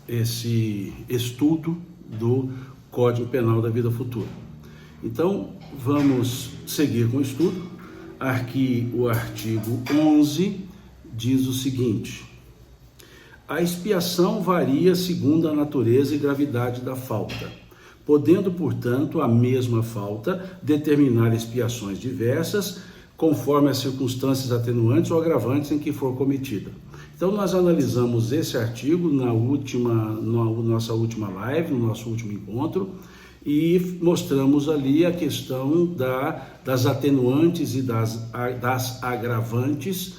esse estudo do Código Penal da Vida Futura. Então, vamos seguir com o estudo. Aqui o artigo 11 diz o seguinte: a expiação varia segundo a natureza e gravidade da falta, podendo, portanto, a mesma falta determinar expiações diversas, conforme as circunstâncias atenuantes ou agravantes em que for cometida. Então, nós analisamos esse artigo na nossa última live, no nosso último encontro, e mostramos ali a questão das atenuantes e das agravantes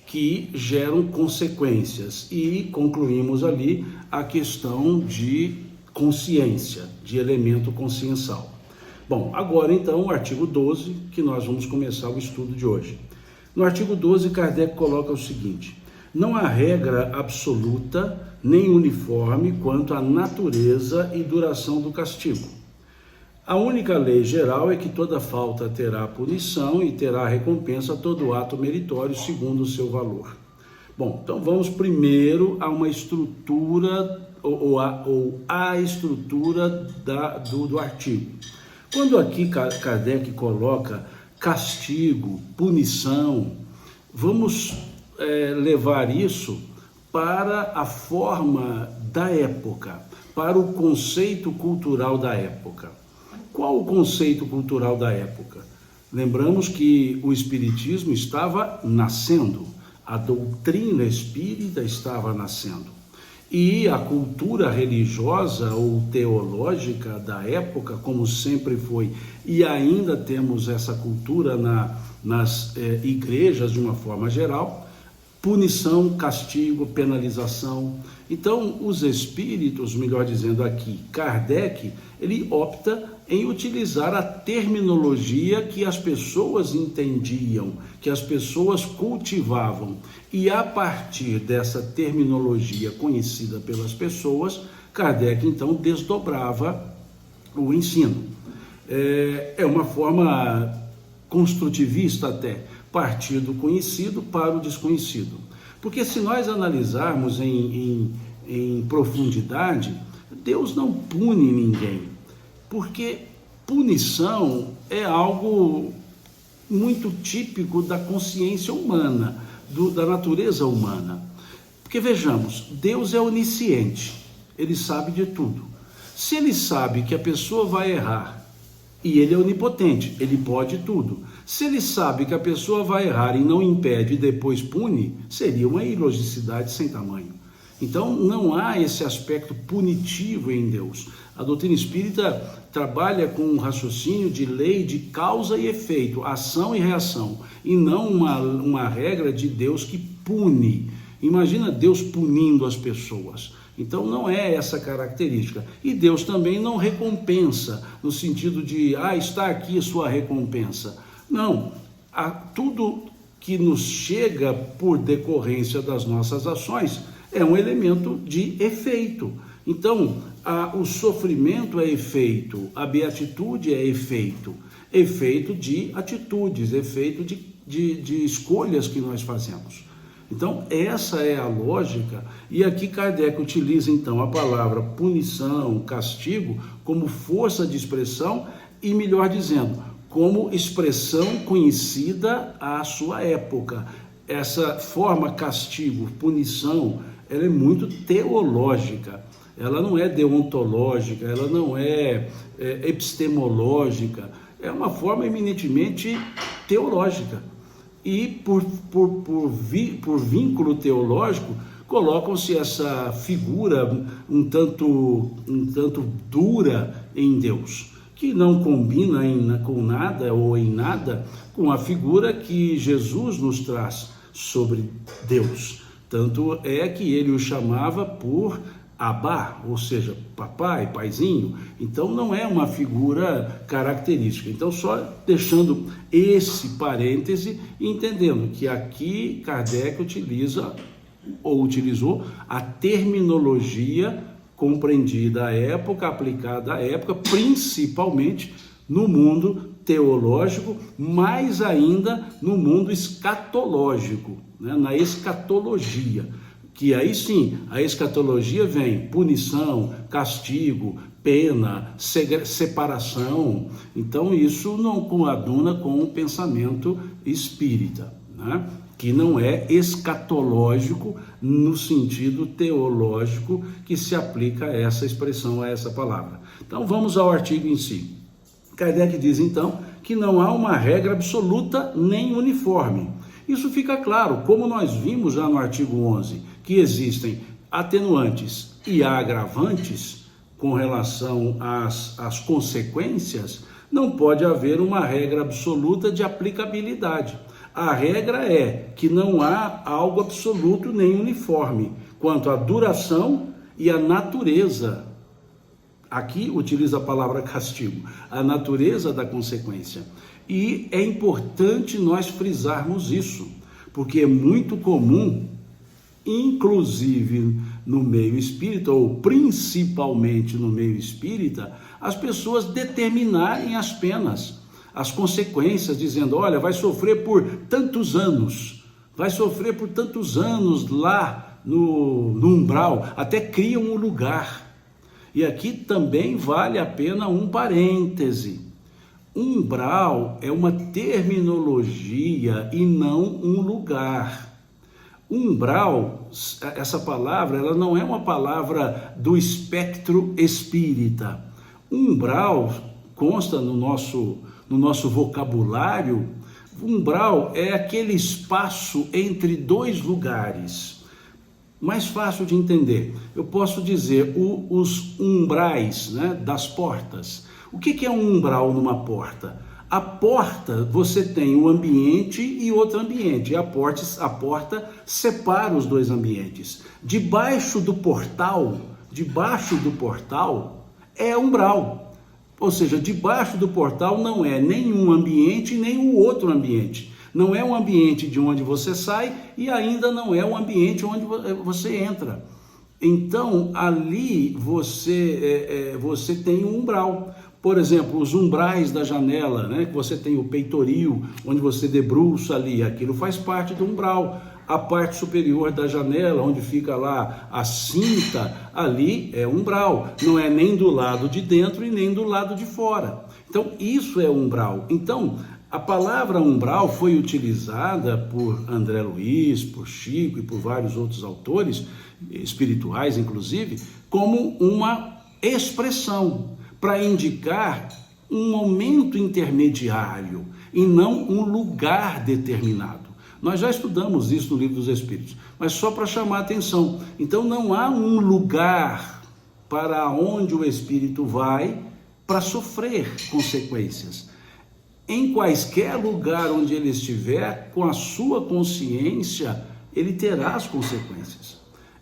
que geram consequências, e concluímos ali a questão de consciência, de elemento consciencial. Bom, agora então o artigo 12, que nós vamos começar o estudo de hoje. No artigo 12, Kardec coloca o seguinte: não há regra absoluta nem uniforme quanto à natureza e duração do castigo. A única lei geral é que toda falta terá punição e terá recompensa todo ato meritório segundo o seu valor. Bom, então vamos primeiro a uma estrutura, ou a estrutura do artigo. Quando aqui Kardec coloca castigo, punição, vamos levar isso para a forma da época, para o conceito cultural da época. Qual o conceito cultural da época? Lembramos que o Espiritismo estava nascendo, a doutrina espírita estava nascendo. E a cultura religiosa ou teológica da época, como sempre foi, e ainda temos essa cultura nas igrejas de uma forma geral, punição, castigo, penalização. Então, os espíritos, melhor dizendo aqui, Kardec, ele opta em utilizar a terminologia que as pessoas entendiam, que as pessoas cultivavam. E a partir dessa terminologia conhecida pelas pessoas, Kardec, então, desdobrava o ensino. É uma forma construtivista até, partir do conhecido para o desconhecido. Porque se nós analisarmos em profundidade, Deus não pune ninguém, porque punição é algo muito típico da consciência humana, da natureza humana. Porque vejamos, Deus é onisciente, Ele sabe de tudo. Se Ele sabe que a pessoa vai errar, e Ele é onipotente, Ele pode tudo. Se Ele sabe que a pessoa vai errar e não impede e depois pune, seria uma ilogicidade sem tamanho. Então, não há esse aspecto punitivo em Deus. A doutrina espírita trabalha com um raciocínio de lei de causa e efeito, ação e reação, e não uma regra de Deus que pune. Imagina Deus punindo as pessoas. Então não é essa característica. E Deus também não recompensa, no sentido de, está aqui a sua recompensa. Não, tudo que nos chega por decorrência das nossas ações é um elemento de efeito. Então, o sofrimento é efeito, a beatitude é efeito de atitudes, efeito de escolhas que nós fazemos. Então, essa é a lógica, e aqui Kardec utiliza então a palavra punição, castigo, como força de expressão e, melhor dizendo, como expressão conhecida à sua época. Essa forma castigo, punição, ela é muito teológica, ela não é deontológica, ela não é epistemológica, é uma forma eminentemente teológica. E por vínculo teológico, colocam-se essa figura um tanto dura em Deus, que não combina com nada ou em nada com a figura que Jesus nos traz sobre Deus. Tanto é que ele o chamava por Abá, ou seja, papai, paizinho. Então não é uma figura característica. Então só deixando esse parêntese e entendendo que aqui Kardec utilizou a terminologia compreendida à época, aplicada à época, principalmente no mundo teológico, mais ainda no mundo escatológico, né? Na escatologia. que aí sim, a escatologia vem punição, castigo, pena, separação. Então isso não coaduna com o pensamento espírita, né? Que não é escatológico no sentido teológico que se aplica a essa expressão, a essa palavra. Então vamos ao artigo em si. Kardec diz então que não há uma regra absoluta nem uniforme. Isso fica claro, como nós vimos já no artigo 11, que existem atenuantes e agravantes com relação às consequências. Não pode haver uma regra absoluta de aplicabilidade. A regra é que não há algo absoluto nem uniforme quanto à duração e à natureza. Aqui utiliza a palavra castigo, a natureza da consequência. E é importante nós frisarmos isso, porque é muito comum, inclusive no meio espírita, ou principalmente no meio espírita, as pessoas determinarem as penas, as consequências, dizendo, olha, vai sofrer por tantos anos, lá no umbral, até criam um lugar. E aqui também vale a pena um parêntese. Umbral é uma terminologia e não um lugar. Umbral, essa palavra, ela não é uma palavra do espectro espírita. Umbral consta no nosso vocabulário. Umbral é aquele espaço entre dois lugares. Mais fácil de entender, eu posso dizer os umbrais, né, das portas. O que é um umbral numa porta? A porta, você tem um ambiente e outro ambiente, e a porta separa os dois ambientes. Debaixo do portal é umbral, ou seja, debaixo do portal não é nenhum ambiente nem o outro ambiente. Não é um ambiente de onde você sai e ainda não é um ambiente onde você entra. Então, ali você tem um umbral. Por exemplo, os umbrais da janela, né? Que você tem o peitoril, onde você debruça ali, aquilo faz parte do umbral. A parte superior da janela, onde fica lá a cinta, ali é umbral. Não é nem do lado de dentro e nem do lado de fora. Então, isso é umbral. Então, a palavra umbral foi utilizada por André Luiz, por Chico e por vários outros autores, espirituais inclusive, como uma expressão para indicar um momento intermediário e não um lugar determinado. Nós já estudamos isso no Livro dos Espíritos, mas só para chamar a atenção. Então não há um lugar para onde o espírito vai para sofrer consequências. Em quaisquer lugar onde ele estiver, com a sua consciência, ele terá as consequências.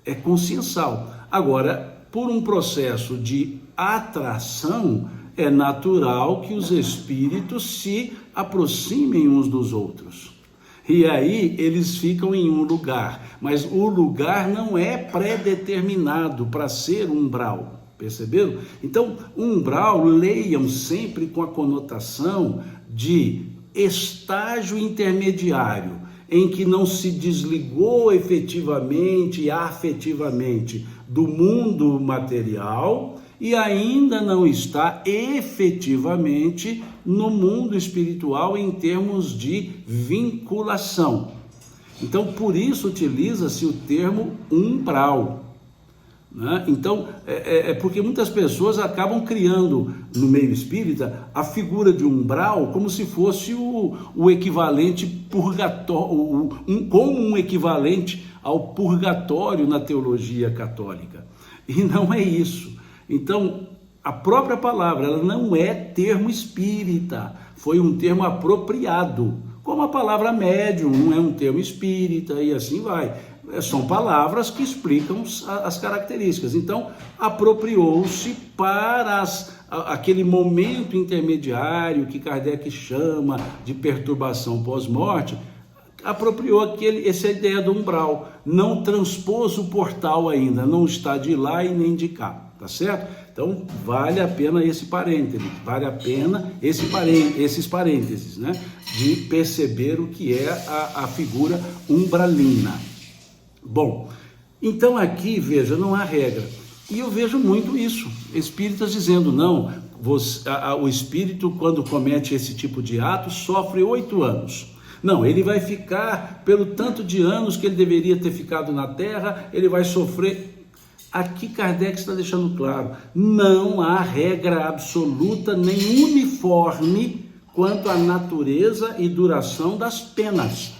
É consciencial. Agora, por um processo de atração, é natural que os espíritos se aproximem uns dos outros. E aí eles ficam em um lugar, mas o lugar não é pré-determinado para ser umbral. Perceberam? Então, umbral, leiam sempre com a conotação de estágio intermediário, em que não se desligou efetivamente e afetivamente do mundo material e ainda não está efetivamente no mundo espiritual em termos de vinculação. Então, por isso utiliza-se o termo umbral. Né? Então, porque muitas pessoas acabam criando no meio espírita a figura de umbral como se fosse o equivalente purgatório, como um equivalente ao purgatório na teologia católica. E não é isso. Então, a própria palavra, ela não é termo espírita, foi um termo apropriado, como a palavra médium não é um termo espírita e assim vai. São palavras que explicam as características. Então, apropriou-se para aquele momento intermediário que Kardec chama de perturbação pós-morte, apropriou essa ideia do umbral, não transpôs o portal ainda, não está de lá e nem de cá, tá certo? Então, vale a pena esse parêntese, vale a pena esses parênteses, né? De perceber o que é a figura umbralina. Bom, Então aqui, veja, não há regra. E eu vejo muito isso, espíritas dizendo, não, o espírito quando comete esse tipo de ato sofre 8 anos. Não, ele vai ficar pelo tanto de anos que ele deveria ter ficado na Terra, ele vai sofrer. Aqui Kardec está deixando claro, não há regra absoluta nem uniforme quanto à natureza e duração das penas.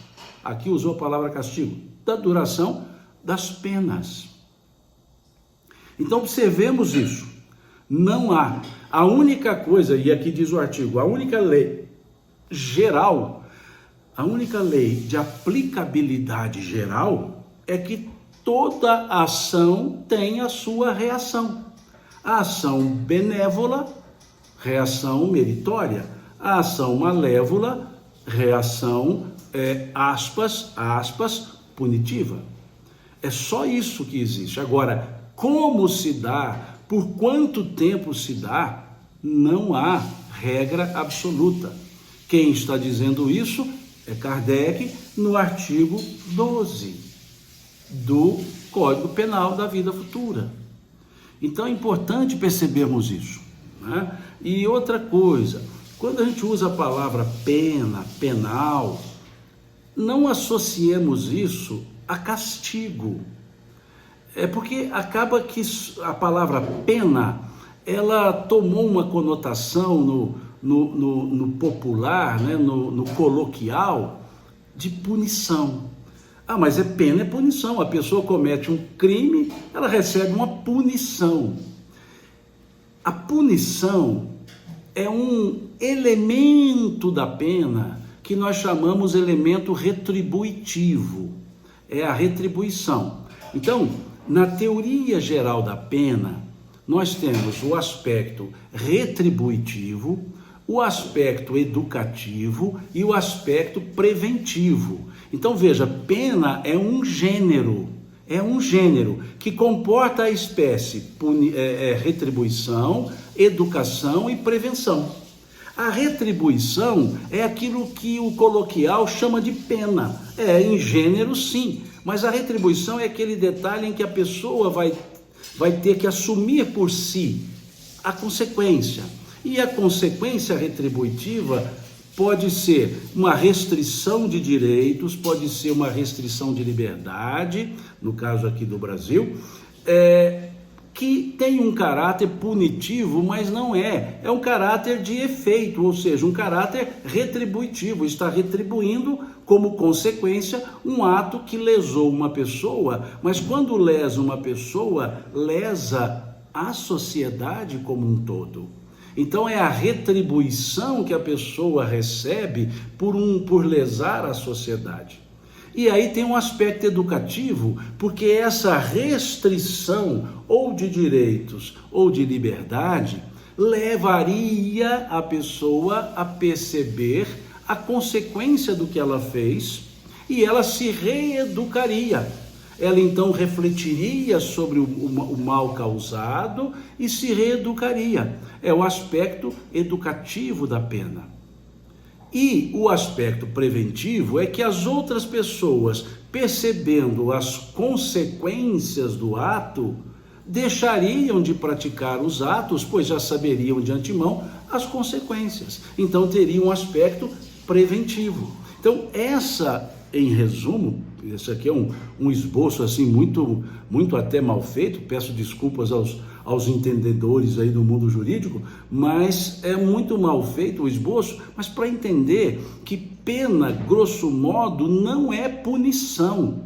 Aqui usou a palavra castigo, da duração das penas. Então observemos isso, não há, a única coisa, e aqui diz o artigo, a única lei geral, a única lei de aplicabilidade geral é que toda ação tem a sua reação. A ação benévola, reação meritória. A ação malévola, reação, aspas, punitiva. É só isso que existe. Agora, como se dá, por quanto tempo se dá, não há regra absoluta. Quem está dizendo isso é Kardec, no artigo 12 do Código Penal da Vida Futura. Então é importante percebermos isso, né? E outra coisa, quando a gente usa a palavra pena, penal, não associemos isso a castigo. É porque acaba que a palavra pena, ela tomou uma conotação no popular, né, no coloquial, de punição. Ah, mas pena é punição. A pessoa comete um crime, ela recebe uma punição. A punição é um elemento da pena que nós chamamos elemento retributivo. É a retribuição. Então, na teoria geral da pena, nós temos o aspecto retributivo, o aspecto educativo e o aspecto preventivo. Então veja, pena é um gênero que comporta a espécie retribuição, educação e prevenção. A retribuição é aquilo que o coloquial chama de pena. É em gênero, sim, mas a retribuição é aquele detalhe em que a pessoa vai ter que assumir por si a consequência. E a consequência retributiva pode ser uma restrição de direitos, pode ser uma restrição de liberdade, no caso aqui do Brasil, que tem um caráter punitivo, mas não é um caráter de efeito, ou seja, um caráter retributivo, está retribuindo como consequência um ato que lesou uma pessoa, mas quando lesa uma pessoa, lesa a sociedade como um todo. Então é a retribuição que a pessoa recebe por lesar a sociedade. E aí tem um aspecto educativo, porque essa restrição ou de direitos ou de liberdade levaria a pessoa a perceber a consequência do que ela fez e ela se reeducaria. Ela então refletiria sobre o mal causado e se reeducaria. É o aspecto educativo da pena. E o aspecto preventivo é que as outras pessoas, percebendo as consequências do ato, deixariam de praticar os atos, pois já saberiam de antemão as consequências. Então teria um aspecto preventivo. Então em resumo, esse aqui é um esboço assim muito até mal feito, peço desculpas aos entendedores aí do mundo jurídico, mas é muito mal feito o esboço, mas para entender que pena, grosso modo, não é punição,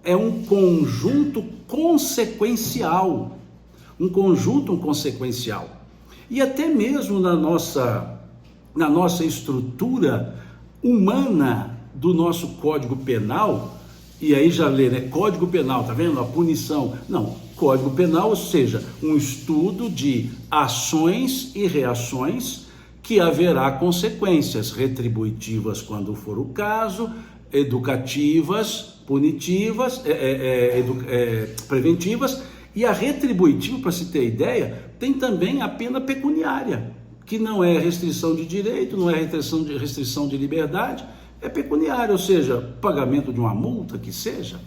é um conjunto consequencial, e até mesmo na nossa estrutura humana do nosso Código Penal, e aí já lê, né? Código Penal, tá vendo? A punição. Não, Código Penal, ou seja, um estudo de ações e reações que haverá consequências retributivas quando for o caso, educativas, punitivas, preventivas, e a retributiva, para se ter ideia, tem também a pena pecuniária, que não é restrição de direito, não é restrição de liberdade, é pecuniária, ou seja, pagamento de uma multa que seja.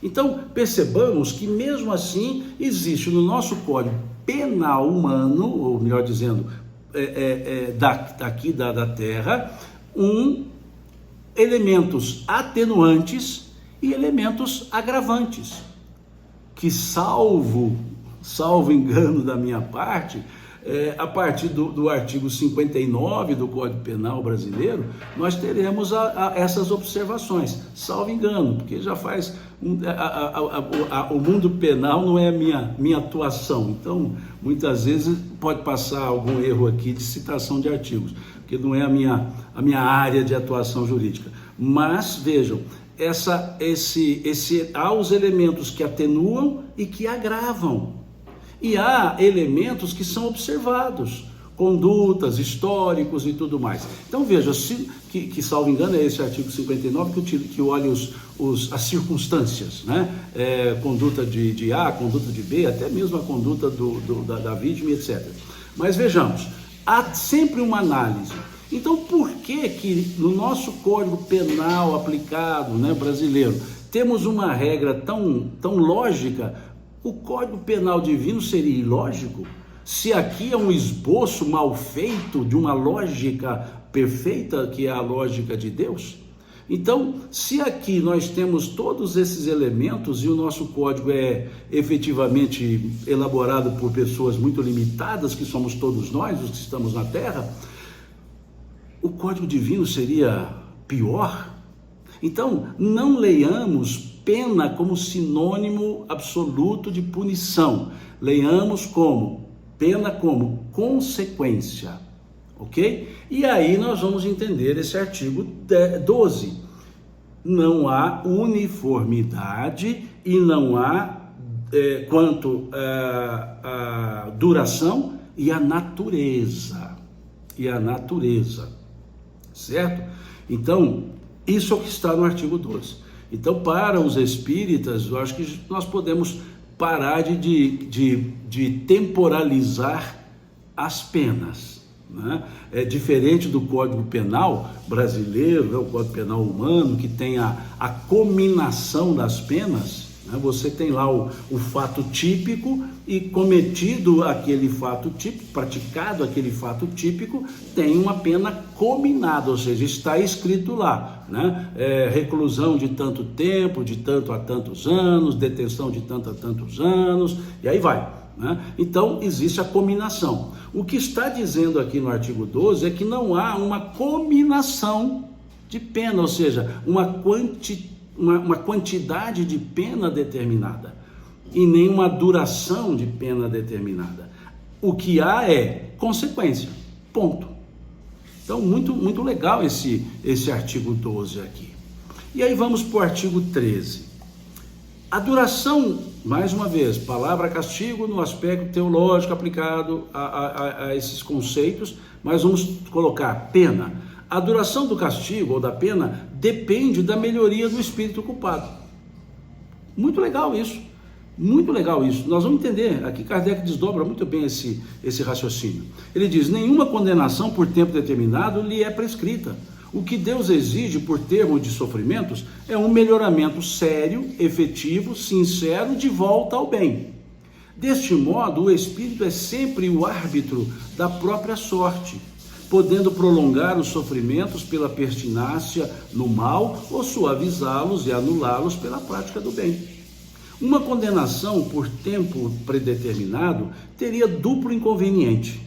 Então, percebamos que mesmo assim existe no nosso Código Penal humano, ou melhor dizendo, daqui da Terra, elementos atenuantes e elementos agravantes, que salvo engano da minha parte, a partir do artigo 59 do Código Penal brasileiro, nós teremos essas observações, salvo engano, porque já faz, o mundo penal não é a minha atuação, então muitas vezes pode passar algum erro aqui de citação de artigos, porque não é a minha área de atuação jurídica, mas vejam, há os elementos que atenuam e que agravam. E há elementos que são observados, condutas, históricos e tudo mais. Então veja, que salvo engano é esse artigo 59 que olha as circunstâncias, né? Conduta de A, conduta de B, até mesmo a conduta da vítima, etc. Mas vejamos, há sempre uma análise. Então por que no nosso Código Penal aplicado, né, brasileiro, temos uma regra tão lógica? O Código Penal divino seria ilógico? Se aqui é um esboço mal feito de uma lógica perfeita, que é a lógica de Deus? Então, se aqui nós temos todos esses elementos e o nosso código é efetivamente elaborado por pessoas muito limitadas, que somos todos nós, os que estamos na Terra, o Código divino seria pior? Então, não leiamos pena como sinônimo absoluto de punição. Leiamos pena como consequência, ok? E aí nós vamos entender esse artigo 12. Não há uniformidade e não há quanto à duração e à natureza. Certo? Então, isso é o que está no artigo 12. Então, para os espíritas, eu acho que nós podemos parar de temporalizar as penas, né? É diferente do Código Penal brasileiro, né? O Código Penal humano, que tem a cominação das penas, né? Você tem lá o fato típico e cometido aquele fato típico, praticado aquele fato típico, tem uma pena cominada, ou seja, está escrito lá, né? Reclusão de tanto tempo, de tanto a tantos anos, detenção de tanto a tantos anos, e aí vai, né? Então existe a cominação. O que está dizendo aqui no artigo 12 é que não há uma cominação de pena, ou seja, uma quantidade de pena determinada e nem uma duração de pena determinada. O que há é consequência, ponto. Então, muito legal esse artigo 12 aqui. E aí vamos para o artigo 13. A duração, mais uma vez, palavra castigo no aspecto teológico aplicado a esses conceitos, mas vamos colocar pena. A duração do castigo ou da pena depende da melhoria do espírito culpado. Muito legal isso. Nós vamos entender, aqui Kardec desdobra muito bem esse raciocínio. Ele diz, nenhuma condenação por tempo determinado lhe é prescrita. O que Deus exige por termo de sofrimentos é um melhoramento sério, efetivo, sincero, de volta ao bem. Deste modo, o espírito é sempre o árbitro da própria sorte, podendo prolongar os sofrimentos pela pertinácia no mal ou suavizá-los e anulá-los pela prática do bem. Uma condenação por tempo predeterminado teria duplo inconveniente: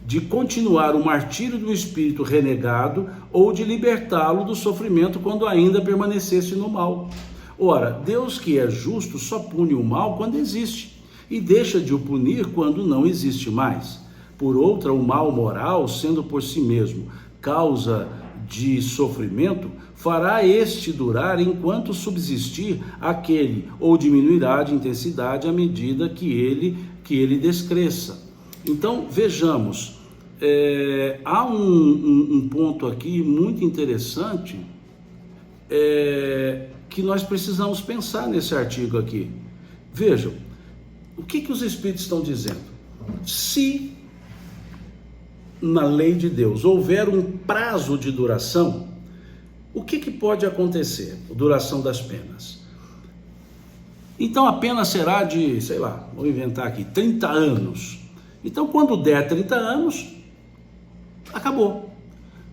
de continuar o martírio do espírito renegado ou de libertá-lo do sofrimento quando ainda permanecesse no mal. Ora, Deus, que é justo, só pune o mal quando existe e deixa de o punir quando não existe mais. Por outra, o mal moral, sendo por si mesmo causa de sofrimento, fará este durar enquanto subsistir aquele, ou diminuirá de intensidade à medida que ele descresça. Então, vejamos, há um ponto aqui muito interessante que nós precisamos pensar nesse artigo aqui. Vejam, o que os Espíritos estão dizendo? Se na lei de Deus houver um prazo de duração, o que pode acontecer? Duração das penas. Então a pena será de, sei lá, vou inventar aqui, 30 anos. Então quando der 30 anos, acabou.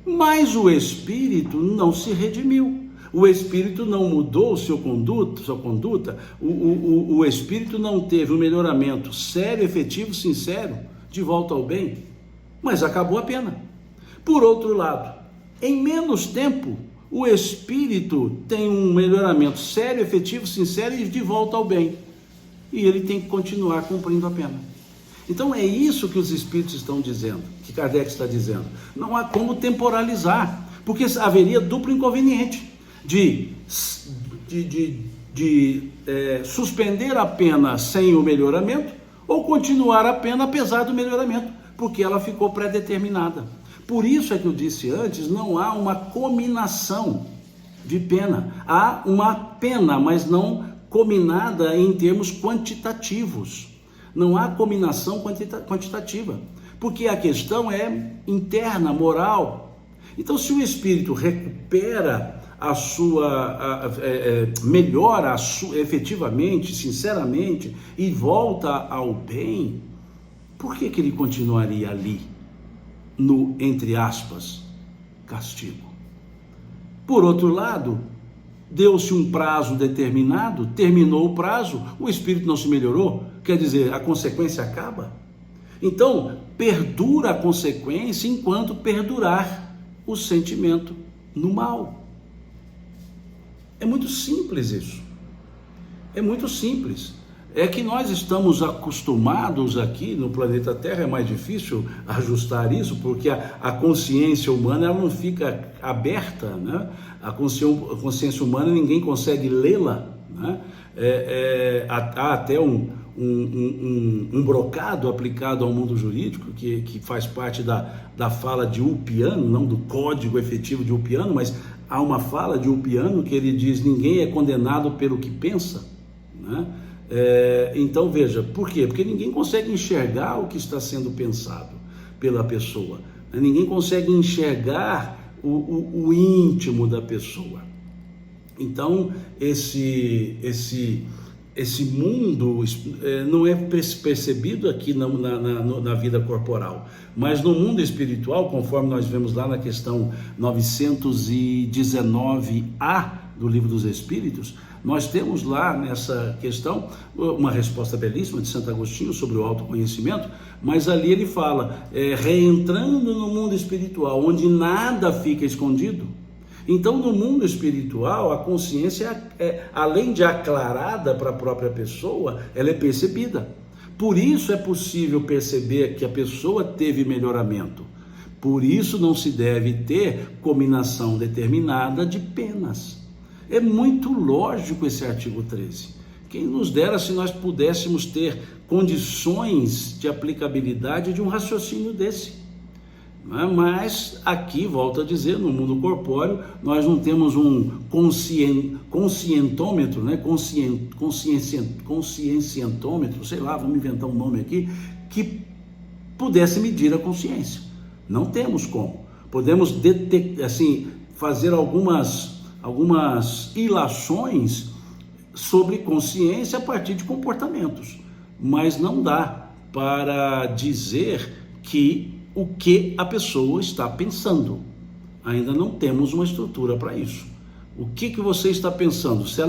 Mas o espírito não se redimiu. O espírito não mudou sua conduta, o espírito não teve um melhoramento sério, efetivo, sincero, de volta ao bem, mas acabou a pena. Por outro lado, em menos tempo, o espírito tem um melhoramento sério, efetivo, sincero e de volta ao bem. E ele tem que continuar cumprindo a pena. Então é isso que os espíritos estão dizendo, que Kardec está dizendo. Não há como temporalizar, porque haveria duplo inconveniente de suspender a pena sem o melhoramento ou continuar a pena apesar do melhoramento, porque ela ficou pré-determinada. Por isso é que eu disse antes, não há uma cominação de pena. Há uma pena, mas não cominada em termos quantitativos. Não há cominação quantitativa, porque a questão é interna, moral. Então, se o espírito recupera melhora efetivamente, sinceramente, e volta ao bem, por que ele continuaria ali, no, entre aspas, castigo? Por outro lado, deu-se um prazo determinado, terminou o prazo, o espírito não se melhorou, quer dizer, a consequência acaba. Então, perdura a consequência enquanto perdurar o sentimento no mal. É muito simples isso. É muito simples. É que nós estamos acostumados aqui no planeta Terra, é mais difícil ajustar isso, porque a consciência humana ela não fica aberta, né? A consciência humana ninguém consegue lê-la, né? Há até um brocado aplicado ao mundo jurídico, que faz parte da fala de Ulpiano, não do código efetivo de Ulpiano, mas há uma fala de Ulpiano que ele diz: ninguém é condenado pelo que pensa, né? Então veja, por quê? Porque ninguém consegue enxergar o que está sendo pensado pela pessoa, né? Ninguém consegue enxergar o íntimo da pessoa. Então esse mundo não é percebido aqui na vida corporal, mas no mundo espiritual, conforme nós vemos lá na questão 919A do Livro dos Espíritos, nós temos lá nessa questão uma resposta belíssima de Santo Agostinho sobre o autoconhecimento, mas ali ele fala, reentrando no mundo espiritual, onde nada fica escondido. Então, no mundo espiritual, a consciência, além de aclarada para a própria pessoa, ela é percebida. Por isso é possível perceber que a pessoa teve melhoramento. Por isso não se deve ter cominação determinada de penas. É muito lógico esse artigo 13. Quem nos dera se nós pudéssemos ter condições de aplicabilidade de um raciocínio desse. Mas aqui, volto a dizer, no mundo corpóreo, nós não temos um conscientômetro, né? Consciencientômetro, sei lá, vamos inventar um nome aqui, que pudesse medir a consciência. Não temos como. Podemos fazer algumas ilações sobre consciência a partir de comportamentos, mas não dá para dizer o que a pessoa está pensando. Ainda não temos uma estrutura para isso. O que você está pensando? Se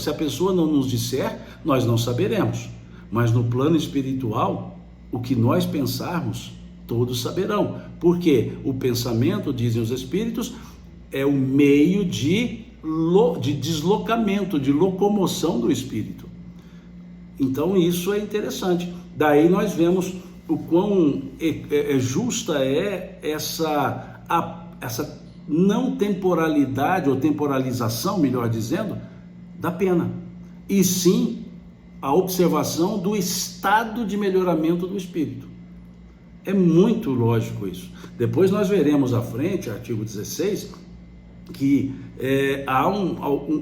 a pessoa não nos disser, nós não saberemos. Mas no plano espiritual, o que nós pensarmos, todos saberão. Porque o pensamento, dizem os espíritos, é o meio de deslocamento, de locomoção do espírito. Então isso é interessante. Daí nós vemos o quão justa é essa não temporalidade, ou temporalização, melhor dizendo, da pena, e sim a observação do estado de melhoramento do espírito. É muito lógico isso. Depois nós veremos à frente, artigo 16, que há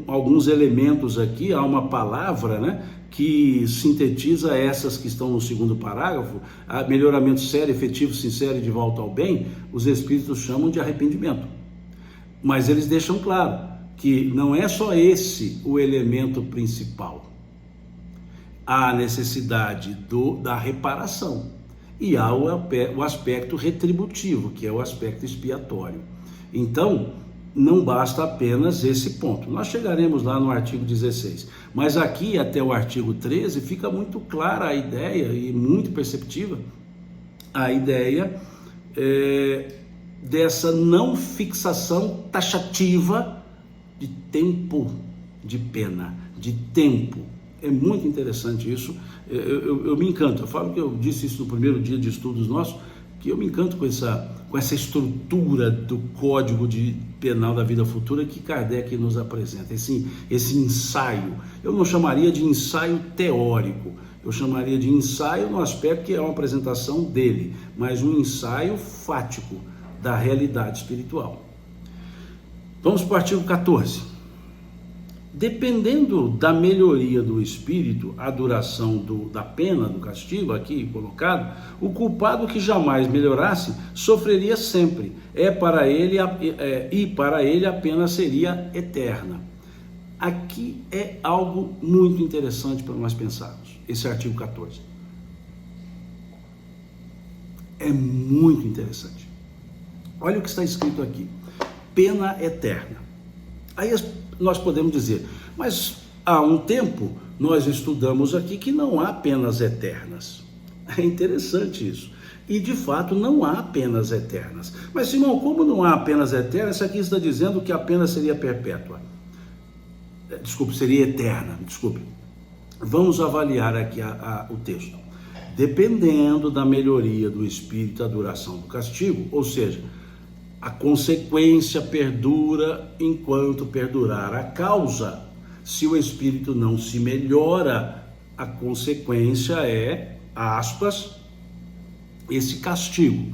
alguns elementos aqui, há uma palavra, né, que sintetiza essas que estão no segundo parágrafo, melhoramento sério, efetivo, sincero e de volta ao bem, os espíritos chamam de arrependimento. Mas eles deixam claro que não é só esse o elemento principal. há a necessidade da reparação e há o aspecto retributivo, que é o aspecto expiatório. Então, não basta apenas esse ponto. Nós chegaremos lá no artigo 16, mas aqui até o artigo 13 fica muito clara a ideia e muito perceptível a ideia dessa não fixação taxativa de tempo de pena, de tempo. É muito interessante isso. Eu me encanto. Eu falo que eu disse isso no primeiro dia de estudos nossos, que eu me encanto com essa estrutura do Código Penal da Vida Futura que Kardec nos apresenta, esse ensaio. Eu não chamaria de ensaio teórico, eu chamaria de ensaio no aspecto que é uma apresentação dele, mas um ensaio fático da realidade espiritual. Vamos para o artigo 14. Dependendo da melhoria do espírito, a duração da pena, do castigo aqui colocado, o culpado que jamais melhorasse sofreria sempre, e para ele a pena seria eterna. Aqui é algo muito interessante para nós pensarmos, esse artigo 14. É muito interessante. Olha o que está escrito aqui: pena eterna. Aí nós podemos dizer, mas há um tempo nós estudamos aqui que não há penas eternas. É interessante isso. E de fato não há penas eternas. Mas Simão, como não há penas eternas? Isso aqui está dizendo que a pena seria perpétua. Seria eterna. Vamos avaliar aqui o texto. Dependendo da melhoria do espírito, a duração do castigo, ou seja, a consequência perdura enquanto perdurar a causa. Se o espírito não se melhora, a consequência é, aspas, esse castigo.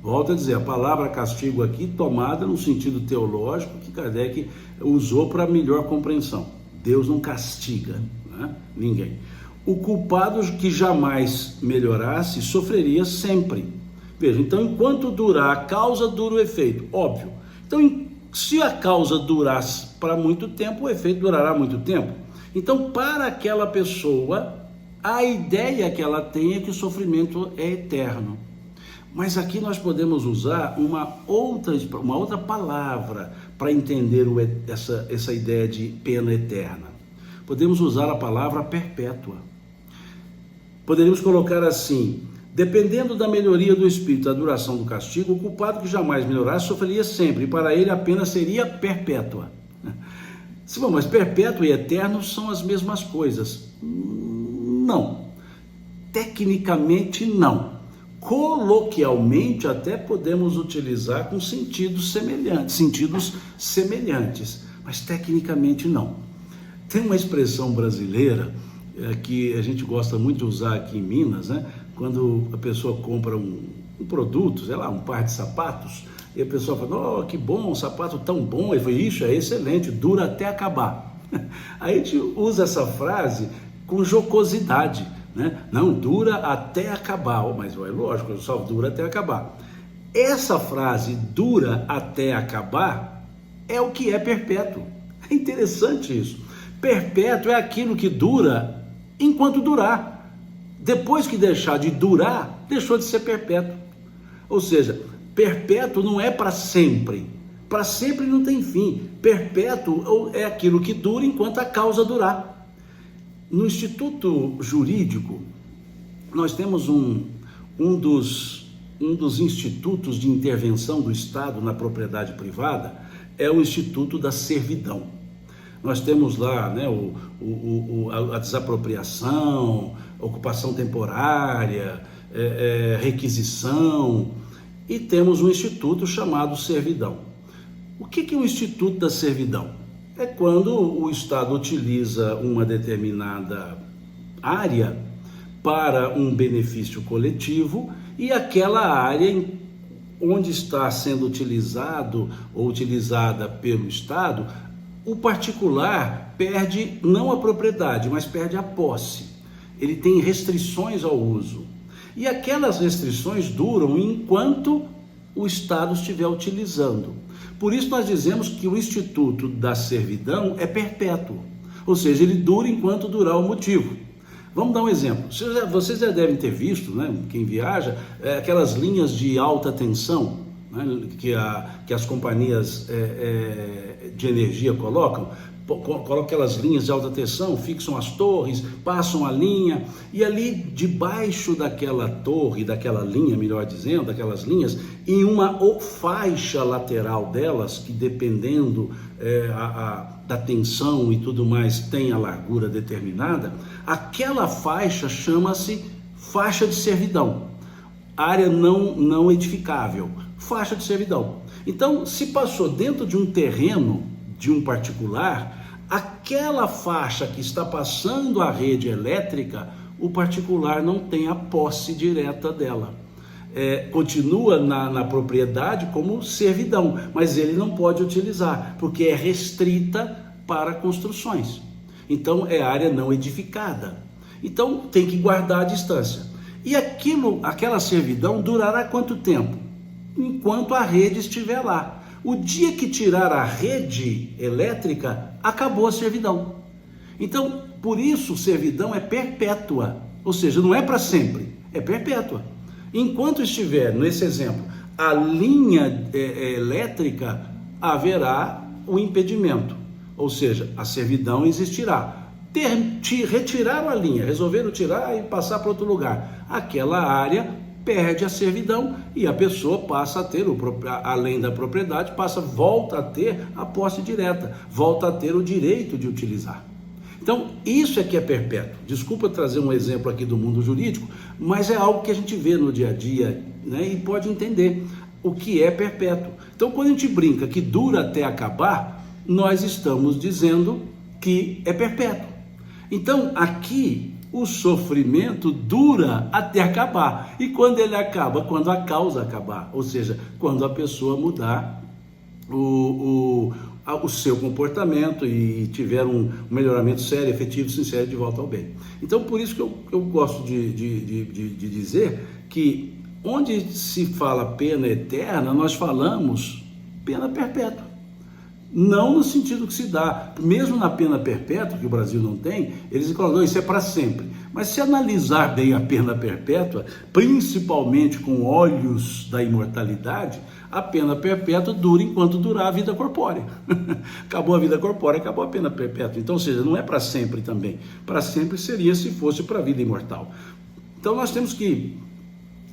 Volto a dizer, a palavra castigo aqui tomada no sentido teológico que Kardec usou para melhor compreensão. Deus não castiga, né? Ninguém. O culpado que jamais melhorasse sofreria sempre. Veja, então enquanto durar a causa, dura o efeito, óbvio. Então, se a causa durasse para muito tempo, o efeito durará muito tempo. Então, para aquela pessoa, a ideia que ela tem é que o sofrimento é eterno. Mas aqui nós podemos usar uma outra palavra para entender essa ideia de pena eterna. Podemos usar a palavra perpétua. Poderíamos colocar assim: dependendo da melhoria do espírito, da duração do castigo, o culpado que jamais melhorasse sofreria sempre, e para ele a pena seria perpétua. Bom, mas perpétuo e eterno são as mesmas coisas? Não. Tecnicamente não. Coloquialmente até podemos utilizar com sentidos semelhantes, mas tecnicamente não. Tem uma expressão brasileira que a gente gosta muito de usar aqui em Minas, né? Quando a pessoa compra um produto, sei lá, um par de sapatos, e a pessoa fala: oh, que bom, um sapato tão bom. Ele fala: isso, é excelente, dura até acabar. Aí a gente usa essa frase com jocosidade, né? Não, dura até acabar, mas é lógico, só dura até acabar. Essa frase, dura até acabar, é o que é perpétuo. É interessante isso. Perpétuo é aquilo que dura enquanto durar. Depois que deixar de durar, deixou de ser perpétuo. Ou seja, perpétuo não é para sempre. Para sempre não tem fim. Perpétuo é aquilo que dura enquanto a causa durar. No Instituto Jurídico, nós temos um dos institutos de intervenção do Estado na propriedade privada, é o Instituto da Servidão. Nós temos lá, né, a desapropriação, ocupação temporária, requisição, e temos um instituto chamado Servidão. O que é o Instituto da Servidão? É quando o Estado utiliza uma determinada área para um benefício coletivo e aquela área onde está sendo utilizado ou utilizada pelo Estado, o particular perde não a propriedade, mas perde a posse. Ele tem restrições ao uso. E aquelas restrições duram enquanto o Estado estiver utilizando. Por isso nós dizemos que o Instituto da Servidão é perpétuo. Ou seja, ele dura enquanto durar o motivo. Vamos dar um exemplo. Vocês já devem ter visto, né, quem viaja, aquelas linhas de alta tensão, né, que as companhias de energia colocam aquelas linhas de alta tensão, fixam as torres, passam a linha, e ali debaixo daquela torre, daquela linha, melhor dizendo, daquelas linhas, em uma faixa lateral delas, que dependendo da tensão e tudo mais, tem a largura determinada, aquela faixa chama-se faixa de servidão, área não edificável, faixa de servidão. Então, se passou dentro de um terreno de um particular, aquela faixa que está passando a rede elétrica, o particular não tem a posse direta dela. Continua na propriedade como servidão, mas ele não pode utilizar, porque é restrita para construções. Então é área não edificada. Então tem que guardar a distância. E aquela servidão durará quanto tempo? Enquanto a rede estiver lá. O dia que tirar a rede elétrica, acabou a servidão. Então, por isso, servidão é perpétua, ou seja, não é para sempre, é perpétua. Enquanto estiver, nesse exemplo, a linha elétrica, haverá o impedimento, ou seja, a servidão existirá. Retiraram a linha, resolveram tirar e passar para outro lugar, aquela área perde a servidão e a pessoa passa a ter, além da propriedade, volta a ter a posse direta, volta a ter o direito de utilizar. Então, isso é que é perpétuo. Desculpa trazer um exemplo aqui do mundo jurídico, mas é algo que a gente vê no dia a dia, né, e pode entender o que é perpétuo. Então, quando a gente brinca que dura até acabar, nós estamos dizendo que é perpétuo. Então, aqui, o sofrimento dura até acabar. E quando ele acaba? Quando a causa acabar. Ou seja, quando a pessoa mudar o seu comportamento e tiver um melhoramento sério, efetivo, sincero, de volta ao bem. Então, por isso que eu gosto de dizer que onde se fala pena eterna, nós falamos pena perpétua. Não no sentido que se dá, mesmo na pena perpétua, que o Brasil não tem, eles colocam, isso é para sempre. Mas se analisar bem a pena perpétua, principalmente com olhos da imortalidade, a pena perpétua dura enquanto durar a vida corpórea. Acabou a vida corpórea, acabou a pena perpétua. Então, ou seja, não é para sempre também. Para sempre seria se fosse para a vida imortal. Então, nós temos que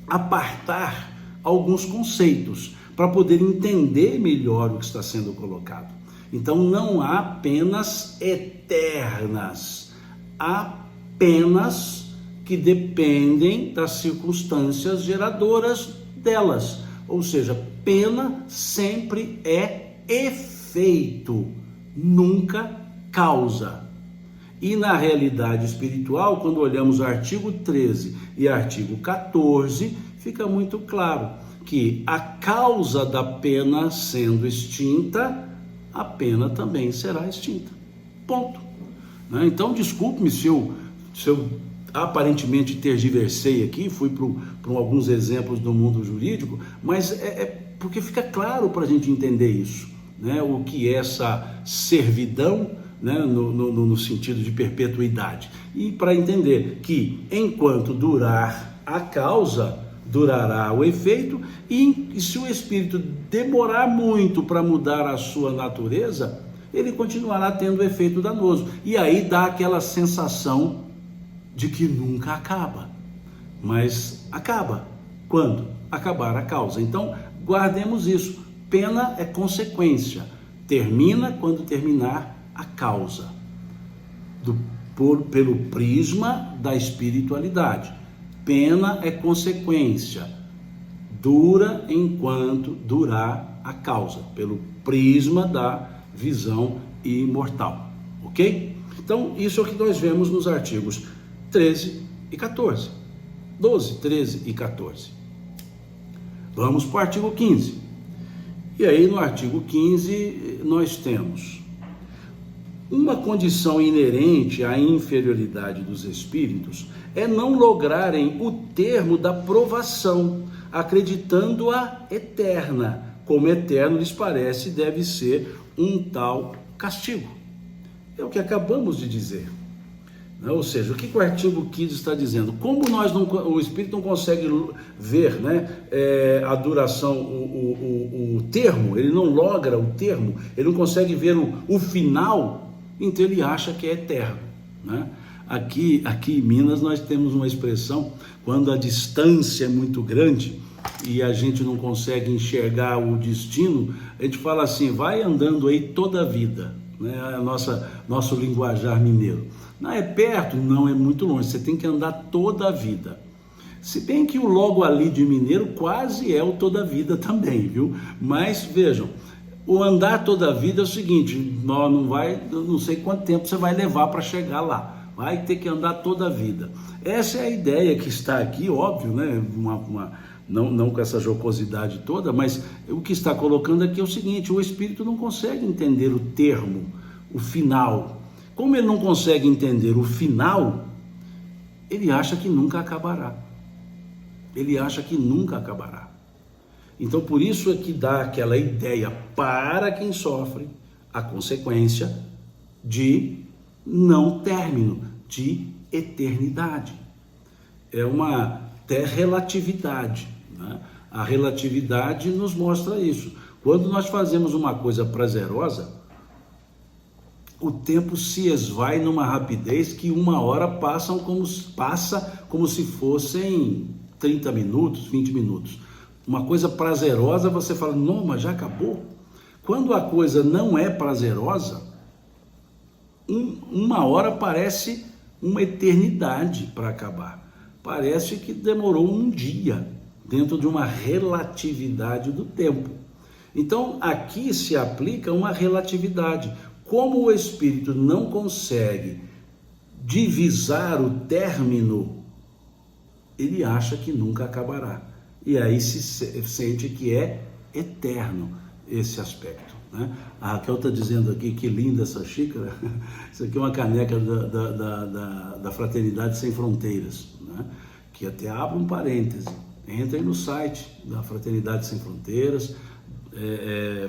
apartar alguns conceitos para poder entender melhor o que está sendo colocado. Então não há penas eternas, há penas que dependem das circunstâncias geradoras delas, ou seja, pena sempre é efeito, nunca causa. E na realidade espiritual, quando olhamos o artigo 13 e artigo 14, fica muito claro que a causa da pena sendo extinta, a pena também será extinta. Ponto. Então, desculpe-me se eu aparentemente tergiversei aqui, fui para alguns exemplos do mundo jurídico, mas porque fica claro para a gente entender isso, né? O que é essa servidão, né? No sentido de perpetuidade. E para entender que enquanto durar a causa, durará o efeito, e se o espírito demorar muito para mudar a sua natureza, ele continuará tendo o efeito danoso. E aí dá aquela sensação de que nunca acaba. Mas acaba. Quando? Acabar a causa. Então, guardemos isso. Pena é consequência. Termina quando terminar a causa. Pelo prisma da espiritualidade. Pena é consequência, dura enquanto durar a causa, pelo prisma da visão imortal, ok? Então, isso é o que nós vemos nos artigos 13 e 14, 12, 13 e 14. Vamos para o artigo 15. E aí, no artigo 15, nós temos uma condição inerente à inferioridade dos espíritos é não lograrem o termo da provação, acreditando-a eterna, como eterno lhes parece deve ser um tal castigo. É o que acabamos de dizer. né? Ou seja, o que o artigo 15 está dizendo? Como o espírito não consegue ver, né, a duração, o termo, ele não logra o termo, ele não consegue ver o final, então ele acha que é eterno, né? Aqui em Minas nós temos uma expressão, quando a distância é muito grande e a gente não consegue enxergar o destino, a gente fala assim, vai andando aí toda a vida, né? Nosso linguajar mineiro. Não é perto, não é muito longe, você tem que andar toda a vida. Se bem que o logo ali de mineiro quase é o toda a vida também, viu? Mas vejam, o andar toda a vida é o seguinte, não sei quanto tempo você vai levar para chegar lá. Vai ter que andar toda a vida. Essa é a ideia que está aqui, óbvio, né? Não com essa jocosidade toda, mas o que está colocando aqui é o seguinte, o espírito não consegue entender o termo, o final. Como ele não consegue entender o final, ele acha que nunca acabará. Ele acha que nunca acabará. Então, por isso é que dá aquela ideia para quem sofre a consequência de não término, de eternidade. É uma até relatividade, né? A relatividade nos mostra isso. Quando nós fazemos uma coisa prazerosa, o tempo se esvai numa rapidez que uma hora passa como se fossem 30 minutos, 20 minutos. Uma coisa prazerosa, você fala, não, mas já acabou. Quando a coisa não é prazerosa, uma hora parece uma eternidade para acabar. Parece que demorou um dia, dentro de uma relatividade do tempo. Então, aqui se aplica uma relatividade. Como o espírito não consegue divisar o término, ele acha que nunca acabará. E aí se sente que é eterno esse aspecto, né? A Raquel está dizendo aqui que linda essa xícara. Isso aqui é uma caneca da Fraternidade Sem Fronteiras, né? Que até abre um parêntese. Entrem no site da Fraternidade Sem Fronteiras,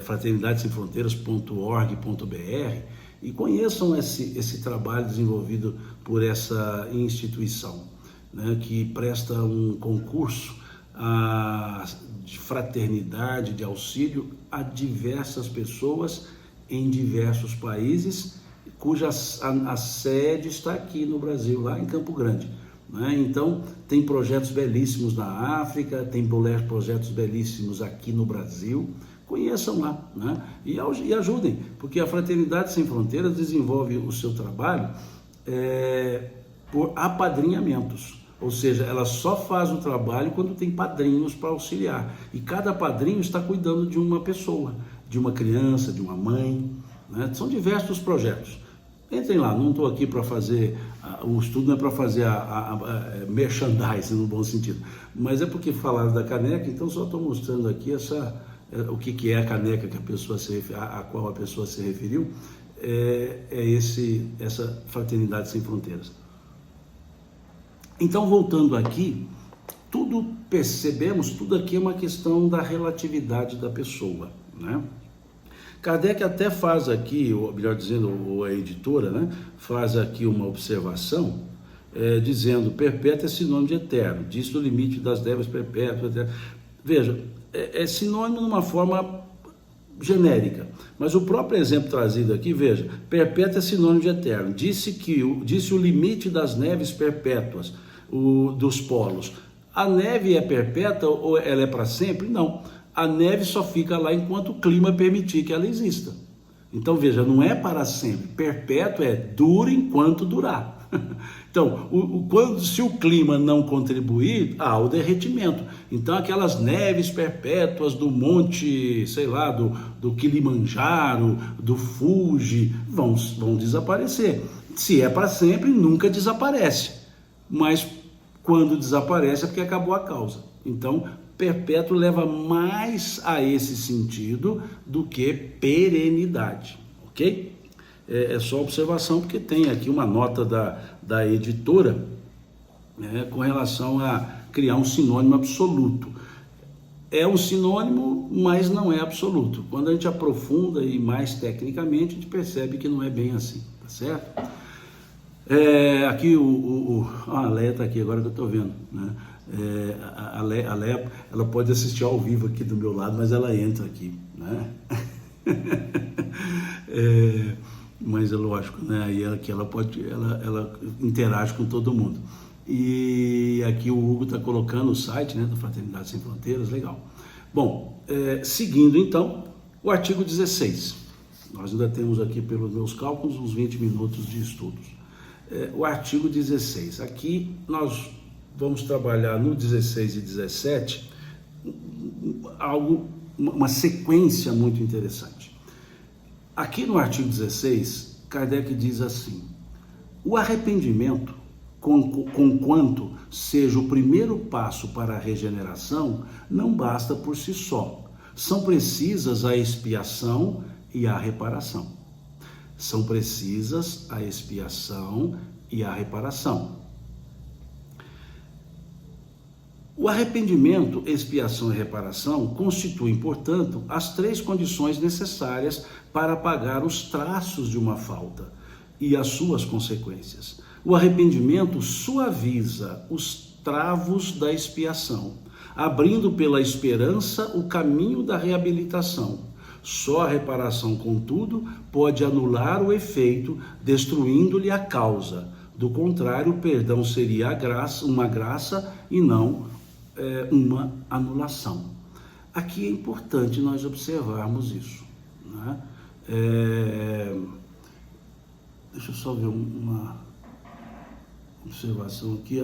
fraternidadesemfronteiras.org.br, e conheçam esse trabalho desenvolvido por essa instituição, né, que presta um concurso de fraternidade, de auxílio a diversas pessoas em diversos países, cuja a sede está aqui no Brasil, lá em Campo Grande, né? Então tem projetos belíssimos na África, tem projetos belíssimos aqui no Brasil. Conheçam lá, né? E ajudem, porque a Fraternidade Sem Fronteiras desenvolve o seu trabalho por apadrinhamentos. Ou seja, ela só faz o trabalho quando tem padrinhos para auxiliar. E cada padrinho está cuidando de uma pessoa, de uma criança, de uma mãe, né? São diversos projetos. Entrem lá, não estou aqui para fazer, o estudo não é para fazer merchandising no bom sentido, mas é porque falaram da caneca, então só estou mostrando aqui o que é a caneca que a qual a pessoa se referiu, essa Fraternidade Sem Fronteiras. Então, voltando aqui, percebemos, tudo aqui é uma questão da relatividade da pessoa, né? Kardec até faz aqui, ou melhor dizendo, a editora, né, faz aqui uma observação, dizendo, perpétuo é sinônimo de eterno, diz o limite das neves perpétuas. Veja, é sinônimo de uma forma genérica, mas o próprio exemplo trazido aqui, veja, perpétuo é sinônimo de eterno, disse o limite das neves perpétuas, dos polos. A neve é perpétua ou ela é para sempre? Não, a neve só fica lá enquanto o clima permitir que ela exista. Então veja, não é para sempre, perpétuo dura enquanto durar. Então, se o clima não contribuir, há o derretimento. Então, aquelas neves perpétuas do monte, sei lá, do Kilimanjaro, do Fuji, vão desaparecer. Se é para sempre, nunca desaparece. Mas quando desaparece é porque acabou a causa. Então, perpétuo leva mais a esse sentido do que perenidade, ok? É só observação, porque tem aqui uma nota da editora, né, com relação a criar um sinônimo absoluto. É um sinônimo, mas não é absoluto. Quando a gente aprofunda e mais tecnicamente, a gente percebe que não é bem assim, tá certo? Aqui a Leia está aqui agora que eu estou vendo, né? A Leia, ela pode assistir ao vivo aqui do meu lado, mas ela entra aqui, né? Mas é lógico, né? Aí ela interage com todo mundo. E aqui o Hugo está colocando o site, né, da Fraternidade Sem Fronteiras, legal. Bom, seguindo então, o artigo 16. Nós ainda temos aqui, pelos meus cálculos, uns 20 minutos de estudos. O artigo 16. Aqui nós vamos trabalhar no 16 e 17 uma sequência muito interessante. Aqui no artigo 16, Kardec diz assim: o arrependimento, conquanto seja o primeiro passo para a regeneração, não basta por si só. São precisas a expiação e a reparação. São precisas a expiação e a reparação. O arrependimento, expiação e reparação constituem, portanto, as três condições necessárias para apagar os traços de uma falta e as suas consequências. O arrependimento suaviza os travos da expiação, abrindo pela esperança o caminho da reabilitação. Só a reparação, contudo, pode anular o efeito, destruindo-lhe a causa. Do contrário, o perdão seria uma graça e não uma anulação. Aqui é importante nós observarmos isso, né? Deixa eu só ver uma observação aqui.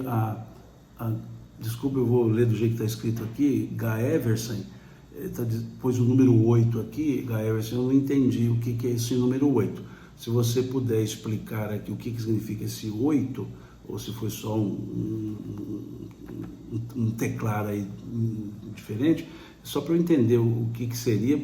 Desculpa, eu vou ler do jeito que está escrito aqui. Gaeversen pôs o número 8 aqui. Gaeversen, eu não entendi o que é esse número 8. Se você puder explicar aqui o que significa esse 8, ou se foi só um teclado aí diferente, só para eu entender o que seria,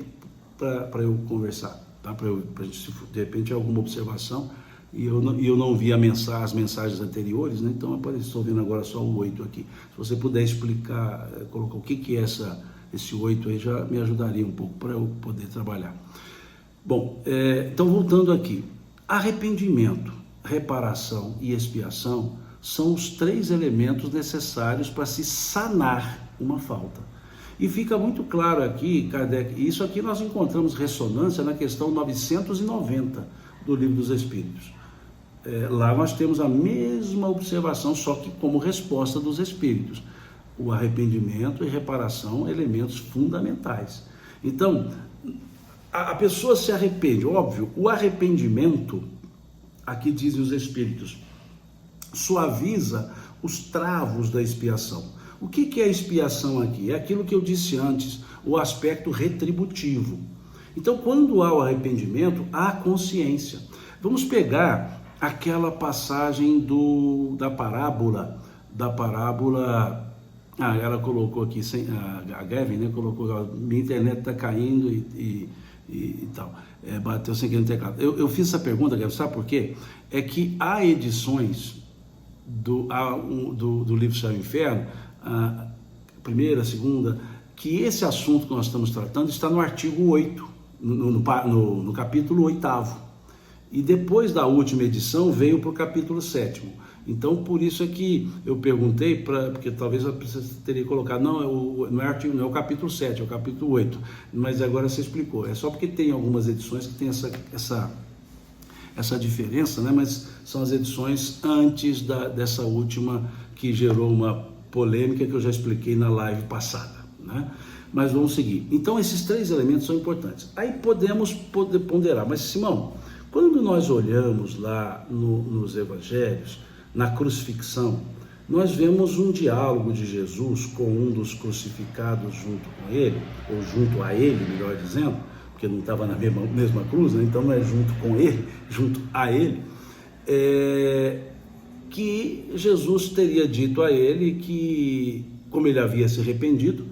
para eu conversar, tá? Para a gente, se de repente alguma observação, e eu não vi as mensagens anteriores, né? Então estou vendo agora só o 8 aqui. Se você puder explicar, colocar o que é esse 8 aí, já me ajudaria um pouco para eu poder trabalhar. Bom, então voltando aqui, arrependimento, reparação e expiação são os três elementos necessários para se sanar uma falta. E fica muito claro aqui, Kardec, isso aqui nós encontramos ressonância na questão 990 do Livro dos Espíritos. Lá nós temos a mesma observação, só que como resposta dos Espíritos. O arrependimento e reparação, elementos fundamentais. Então, a pessoa se arrepende, óbvio, o arrependimento, aqui dizem os Espíritos, suaviza os travos da expiação. O que é a expiação aqui? É aquilo que eu disse antes, o aspecto retributivo. Então, quando há o arrependimento, há consciência. Vamos pegar aquela passagem da parábola, ela colocou aqui, a Gavin, né, colocou, minha internet está caindo e tal, bateu sem querer no teclado. Eu fiz essa pergunta, Gavin, sabe por quê? É que há edições do livro Céu e Inferno, a primeira, a segunda, que esse assunto que nós estamos tratando está no artigo 8, no capítulo 8º, e depois da última edição veio para o capítulo 7º. Então, por isso é que eu perguntei, porque talvez você teria colocado, não é o capítulo 7, é o capítulo 8, mas agora você explicou. É só porque tem algumas edições que tem essa diferença, né? Mas são as edições antes dessa última, que gerou uma polêmica que eu já expliquei na live passada, né? Mas vamos seguir. Então, esses três elementos são importantes. Aí podemos ponderar, mas Simão, quando nós olhamos lá nos evangelhos, na crucifixão, nós vemos um diálogo de Jesus com um dos crucificados junto com ele, ou junto a ele, melhor dizendo, porque não estava na mesma cruz, né? Então não é junto com ele, junto a ele, que Jesus teria dito a ele que, como ele havia se arrependido,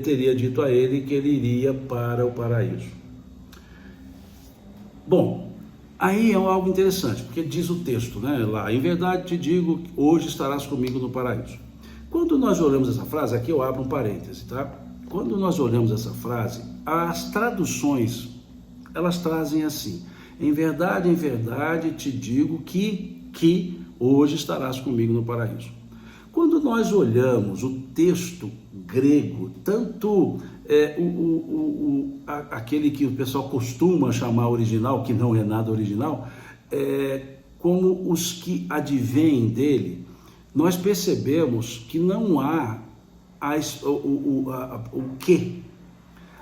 teria dito a ele que ele iria para o paraíso. Bom, aí é algo interessante, porque diz o texto, né, lá, em verdade te digo, hoje estarás comigo no paraíso. Quando nós olhamos essa frase, aqui eu abro um parêntese, tá? Quando nós olhamos essa frase, as traduções, elas trazem assim, em verdade te digo que hoje estarás comigo no paraíso. Quando nós olhamos o texto grego, tanto aquele que o pessoal costuma chamar original, que não é nada original, como os que advêm dele, nós percebemos que não há o que.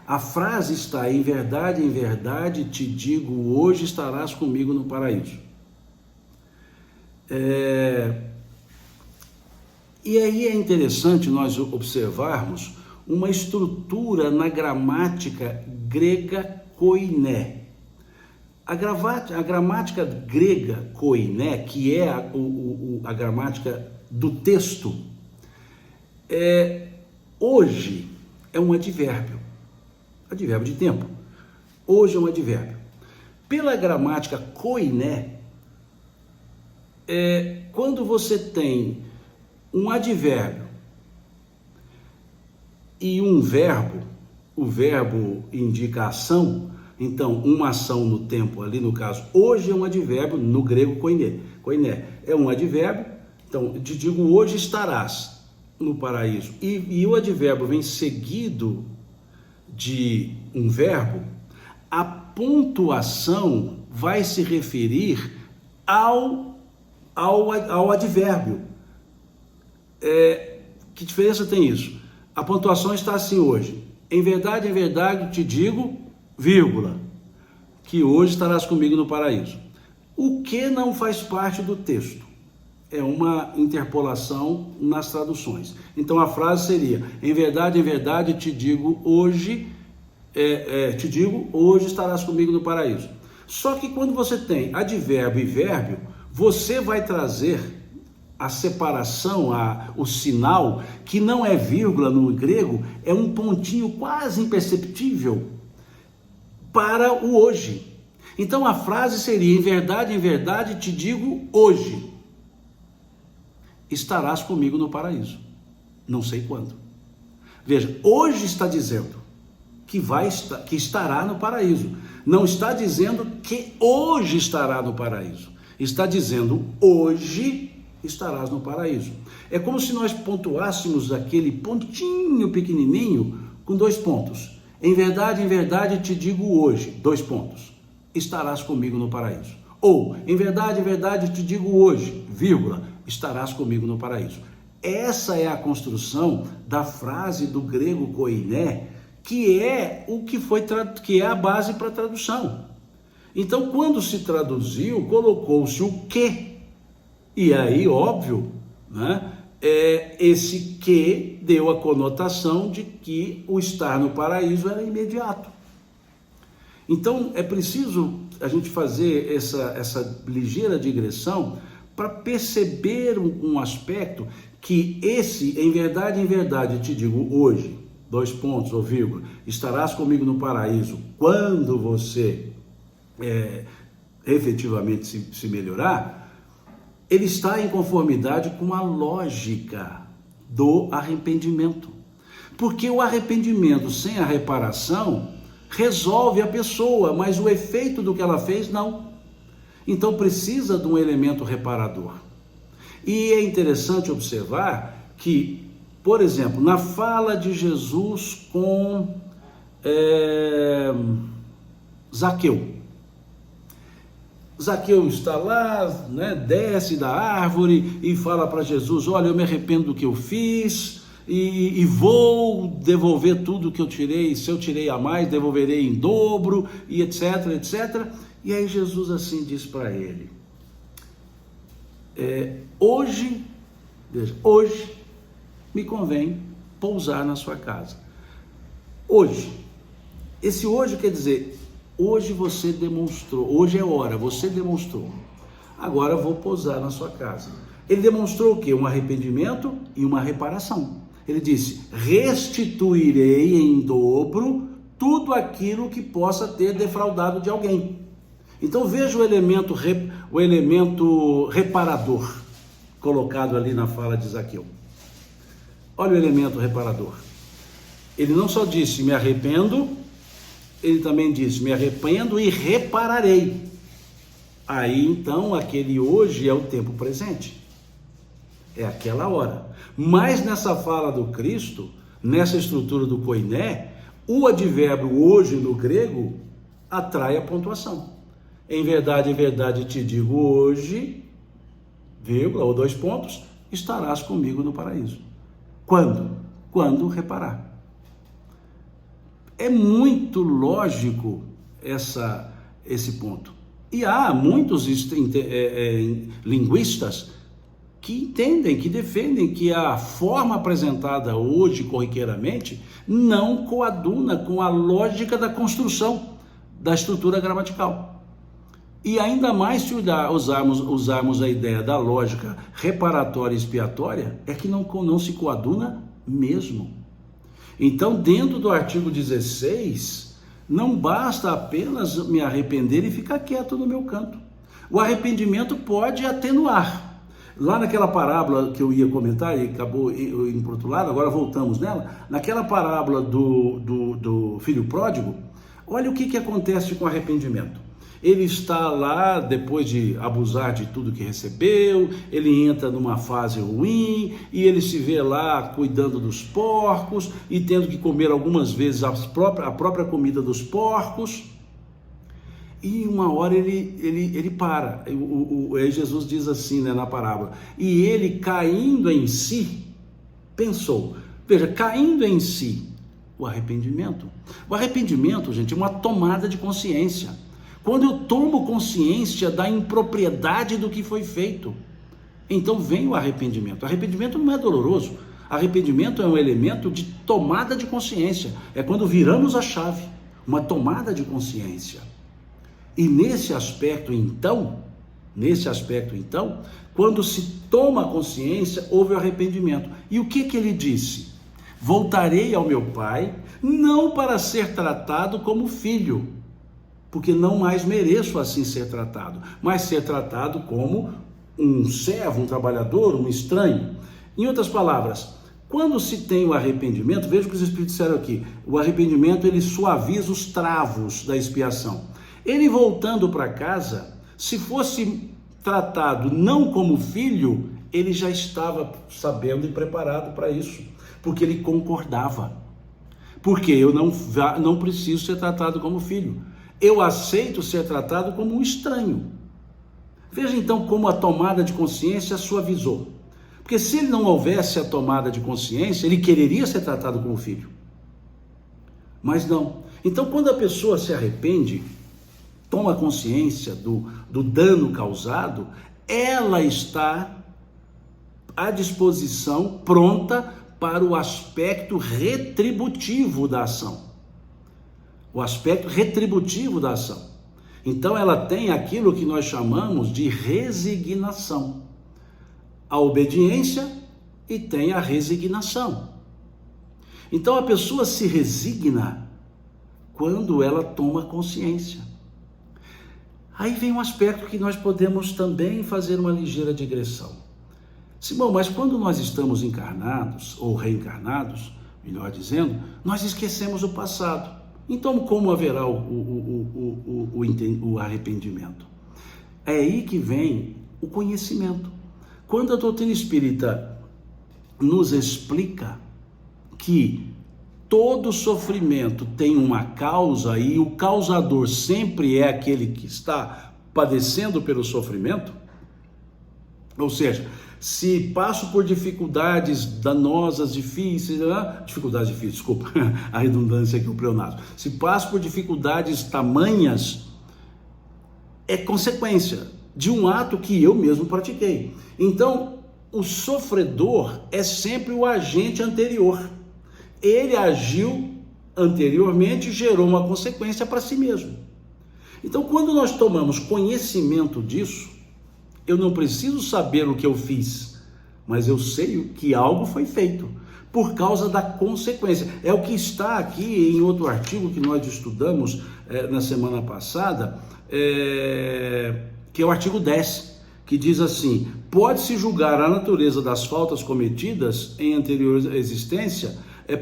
A frase está: em verdade te digo, hoje estarás comigo no paraíso. E aí é interessante nós observarmos uma estrutura na gramática grega koiné. A gramática grega koiné, que é a gramática do texto, hoje é um advérbio de tempo. Hoje é um advérbio. Pela gramática koiné, quando você tem um advérbio e um verbo, o verbo indica ação, então uma ação no tempo ali, no caso, hoje é um advérbio no grego koiné. Koiné é um advérbio, então te digo, hoje estarás no paraíso. E o advérbio vem seguido de um verbo, a pontuação vai se referir ao advérbio. Que diferença tem isso? A pontuação está assim hoje: em verdade te digo, vírgula, que hoje estarás comigo no paraíso. O que não faz parte do texto, é uma interpolação nas traduções. Então a frase seria: em verdade te digo, hoje estarás comigo no paraíso. Só que quando você tem advérbio e vérbio, você vai trazer a separação, o sinal, que não é vírgula no grego, é um pontinho quase imperceptível para o hoje. Então a frase seria: em verdade te digo, hoje estarás comigo no paraíso. Não sei quando. Veja, hoje está dizendo que estará no paraíso. Não está dizendo que hoje estará no paraíso. Está dizendo: hoje estarás no paraíso. É como se nós pontuássemos aquele pontinho pequenininho com 2 pontos. Em verdade te digo hoje, 2 pontos, estarás comigo no paraíso. Ou, em verdade te digo hoje, vírgula, estarás comigo no paraíso. Essa é a construção da frase do grego koiné, que é que é a base para a tradução. Então, quando se traduziu, colocou-se o que. E aí, óbvio, né, esse que deu a conotação de que o estar no paraíso era imediato. Então, é preciso a gente fazer essa ligeira digressão para perceber um aspecto que esse, em verdade te digo, hoje, 2 pontos ou vírgula, estarás comigo no paraíso, quando você efetivamente se melhorar, ele está em conformidade com a lógica do arrependimento. Porque o arrependimento sem a reparação resolve a pessoa, mas o efeito do que ela fez, não. Então precisa de um elemento reparador. E é interessante observar que, por exemplo, na fala de Jesus com Zaqueu. Zaqueu está lá, né, desce da árvore e fala para Jesus: olha, eu me arrependo do que eu fiz e vou devolver tudo que eu tirei. Se eu tirei a mais, devolverei em dobro, e etc, etc. E aí Jesus assim diz para ele: hoje me convém pousar na sua casa. Hoje. Esse hoje quer dizer, hoje você demonstrou, hoje é hora, você demonstrou. Agora eu vou pousar na sua casa. Ele demonstrou o quê? Um arrependimento e uma reparação. Ele disse: restituirei em dobro tudo aquilo que possa ter defraudado de alguém. Então veja o elemento reparador colocado ali na fala de Zaqueu. Olha o elemento reparador. Ele não só disse me arrependo, ele também disse me arrependo e repararei. Aí então aquele hoje é o tempo presente, é aquela hora. Mas nessa fala do Cristo, nessa estrutura do koiné, o advérbio hoje no grego atrai a pontuação. Em verdade te digo hoje, vírgula ou 2 pontos, estarás comigo no paraíso. Quando? Quando reparar. É muito lógico esse ponto. E há muitos linguistas que entendem, que defendem que a forma apresentada hoje corriqueiramente não coaduna com a lógica da construção da estrutura gramatical. E ainda mais se usarmos a ideia da lógica reparatória e expiatória, é que não se coaduna mesmo. Então, dentro do artigo 16, não basta apenas me arrepender e ficar quieto no meu canto. O arrependimento pode atenuar. Lá naquela parábola que eu ia comentar e acabou indo para o outro lado, agora voltamos nela, naquela parábola do filho pródigo, olha o que acontece com o arrependimento. Ele está lá depois de abusar de tudo que recebeu, ele entra numa fase ruim e ele se vê lá cuidando dos porcos e tendo que comer algumas vezes a própria comida dos porcos. E uma hora ele para. Jesus diz assim, né, na parábola, e ele caindo em si, pensou. Veja, caindo em si, o arrependimento. O arrependimento, gente, é uma tomada de consciência. Quando eu tomo consciência da impropriedade do que foi feito, então vem o arrependimento. Arrependimento não é doloroso. Arrependimento é um elemento de tomada de consciência. É quando viramos a chave, uma tomada de consciência. E nesse aspecto, então, quando se toma consciência, houve o arrependimento. E o que ele disse? Voltarei ao meu pai, não para ser tratado como filho, porque não mais mereço assim ser tratado, mas ser tratado como um servo, um trabalhador, um estranho. Em outras palavras, quando se tem o arrependimento, veja o que os Espíritos disseram aqui, o arrependimento ele suaviza os travos da expiação. Ele voltando para casa, se fosse tratado não como filho, ele já estava sabendo e preparado para isso, porque ele concordava. Porque eu não preciso ser tratado como filho. Eu aceito ser tratado como um estranho. Veja então como a tomada de consciência suavizou. Porque se ele não houvesse a tomada de consciência, ele quereria ser tratado como filho. Mas não. Então quando a pessoa se arrepende, toma consciência do dano causado, ela está à disposição, pronta para o aspecto retributivo da ação. O aspecto retributivo da ação. Então ela tem aquilo que nós chamamos de resignação. A obediência e tem a resignação. Então a pessoa se resigna quando ela toma consciência. Aí vem um aspecto que nós podemos também fazer uma ligeira digressão. Simão, mas quando nós estamos encarnados, ou reencarnados, melhor dizendo, nós esquecemos o passado. Então, como haverá o arrependimento? É aí que vem o conhecimento. Quando a doutrina espírita nos explica que todo sofrimento tem uma causa e o causador sempre é aquele que está padecendo pelo sofrimento, ou seja, se passo por dificuldades danosas, difíceis, desculpa, a redundância aqui, o pleonasmo. Se passo por dificuldades tamanhas, é consequência de um ato que eu mesmo pratiquei. Então, o sofredor é sempre o agente anterior. Ele agiu anteriormente e gerou uma consequência para si mesmo. Então, quando nós tomamos conhecimento disso, eu não preciso saber o que eu fiz, mas eu sei que algo foi feito, por causa da consequência. É o que está aqui em outro artigo que nós estudamos na semana passada, que é o artigo 10, que diz assim: pode-se julgar a natureza das faltas cometidas em anterior existência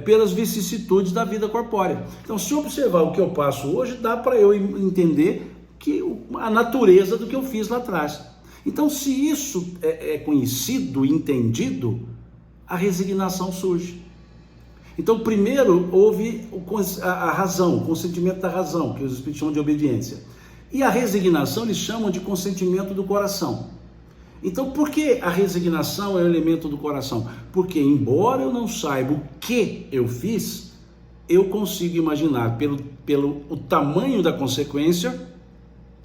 pelas vicissitudes da vida corpórea. Então, se observar o que eu passo hoje, dá para eu entender a natureza do que eu fiz lá atrás. Então, se isso é conhecido, entendido, a resignação surge. Então, primeiro houve a razão, o consentimento da razão, que os espíritos chamam de obediência. E a resignação eles chamam de consentimento do coração. Então, por que a resignação é o elemento do coração? Porque, embora eu não saiba o que eu fiz, eu consigo imaginar pelo o tamanho da consequência,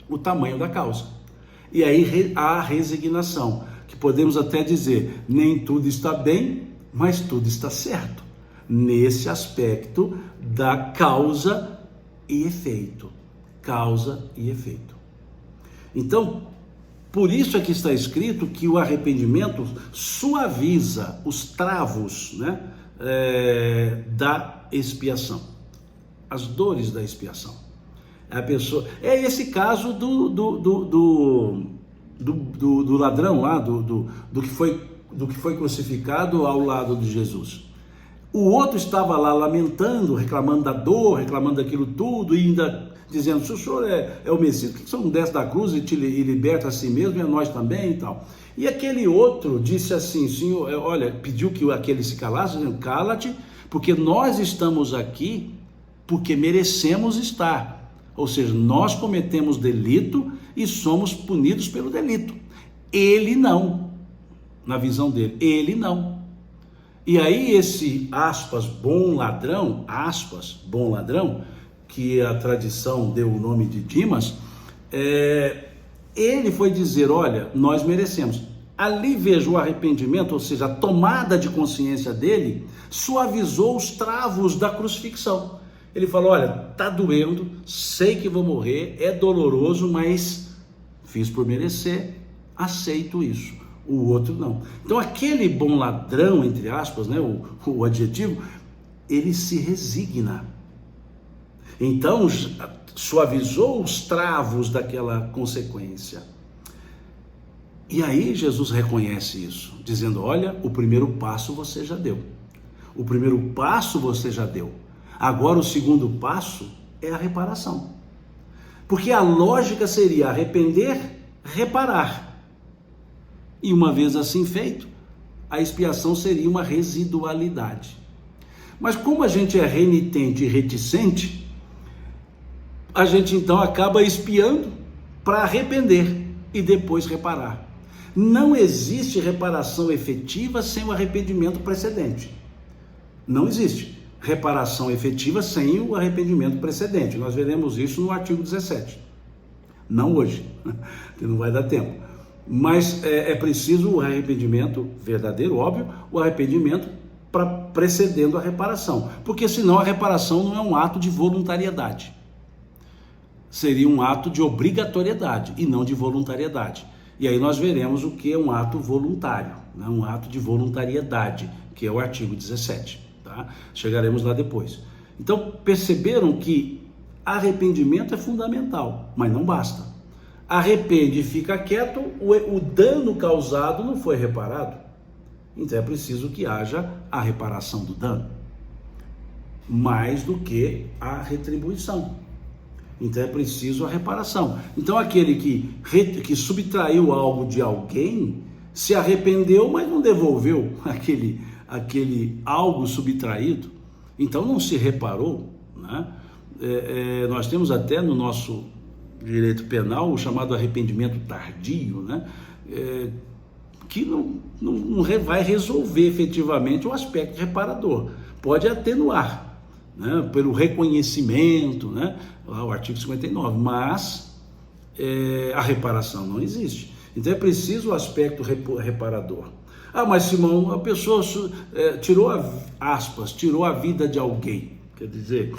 o tamanho da causa. E aí há a resignação, que podemos até dizer, nem tudo está bem, mas tudo está certo. Nesse aspecto da causa e efeito. Causa e efeito. Então, por isso é que está escrito que o arrependimento suaviza os travos, né, da expiação, as dores da expiação. A pessoa, é esse caso do ladrão lá, do que foi crucificado ao lado de Jesus. O outro estava lá lamentando, reclamando da dor, reclamando daquilo tudo, e ainda dizendo, se o senhor é o Messias, por que o senhor não desce da cruz e liberta a si mesmo e a nós também e tal? E aquele outro disse assim, senhor, olha, pediu que aquele se calasse, dizendo, cala-te, porque nós estamos aqui porque merecemos estar. Ou seja, nós cometemos delito e somos punidos pelo delito. Ele não, na visão dele, ele não. E aí esse, bom ladrão, que a tradição deu o nome de Dimas, ele foi dizer, olha, nós merecemos. Ali vejo o arrependimento, ou seja, a tomada de consciência dele, suavizou os travos da crucifixão. Ele falou, olha, tá doendo, sei que vou morrer, é doloroso, mas fiz por merecer, aceito isso. O outro não. Então aquele bom ladrão, entre aspas, né, o adjetivo, ele se resigna. Então suavizou os travos daquela consequência. E aí Jesus reconhece isso, dizendo, olha, o primeiro passo você já deu. O primeiro passo você já deu. Agora o segundo passo é a reparação. Porque a lógica seria arrepender, reparar. E uma vez assim feito, a expiação seria uma residualidade. Mas como a gente é renitente e reticente, a gente então acaba expiando para arrepender e depois reparar. Não existe reparação efetiva sem o arrependimento precedente. Não existe reparação efetiva sem o arrependimento precedente. Nós veremos isso no artigo 17. Não hoje, que não vai dar tempo. Mas é preciso o arrependimento verdadeiro, óbvio, o arrependimento precedendo a reparação. Porque senão a reparação não é um ato de voluntariedade. Seria um ato de obrigatoriedade e não de voluntariedade. E aí nós veremos o que é um ato voluntário, né? Um ato de voluntariedade, que é o artigo 17. Tá? Chegaremos lá depois. Então perceberam que arrependimento é fundamental, mas não basta. Arrepende e fica quieto, o dano causado não foi reparado. Então é preciso que haja a reparação do dano, mais do que a retribuição. Então é preciso a reparação. Então aquele que subtraiu algo de alguém, se arrependeu, mas não devolveu aquele algo subtraído, então não se reparou, né? Nós temos até no nosso direito penal o chamado arrependimento tardio, né? Que não vai resolver efetivamente o aspecto reparador, pode atenuar, né? Pelo reconhecimento, né? Lá o artigo 59, mas a reparação não existe. Então é preciso o aspecto reparador. Ah, mas Simão, a pessoa tirou a vida de alguém, quer dizer,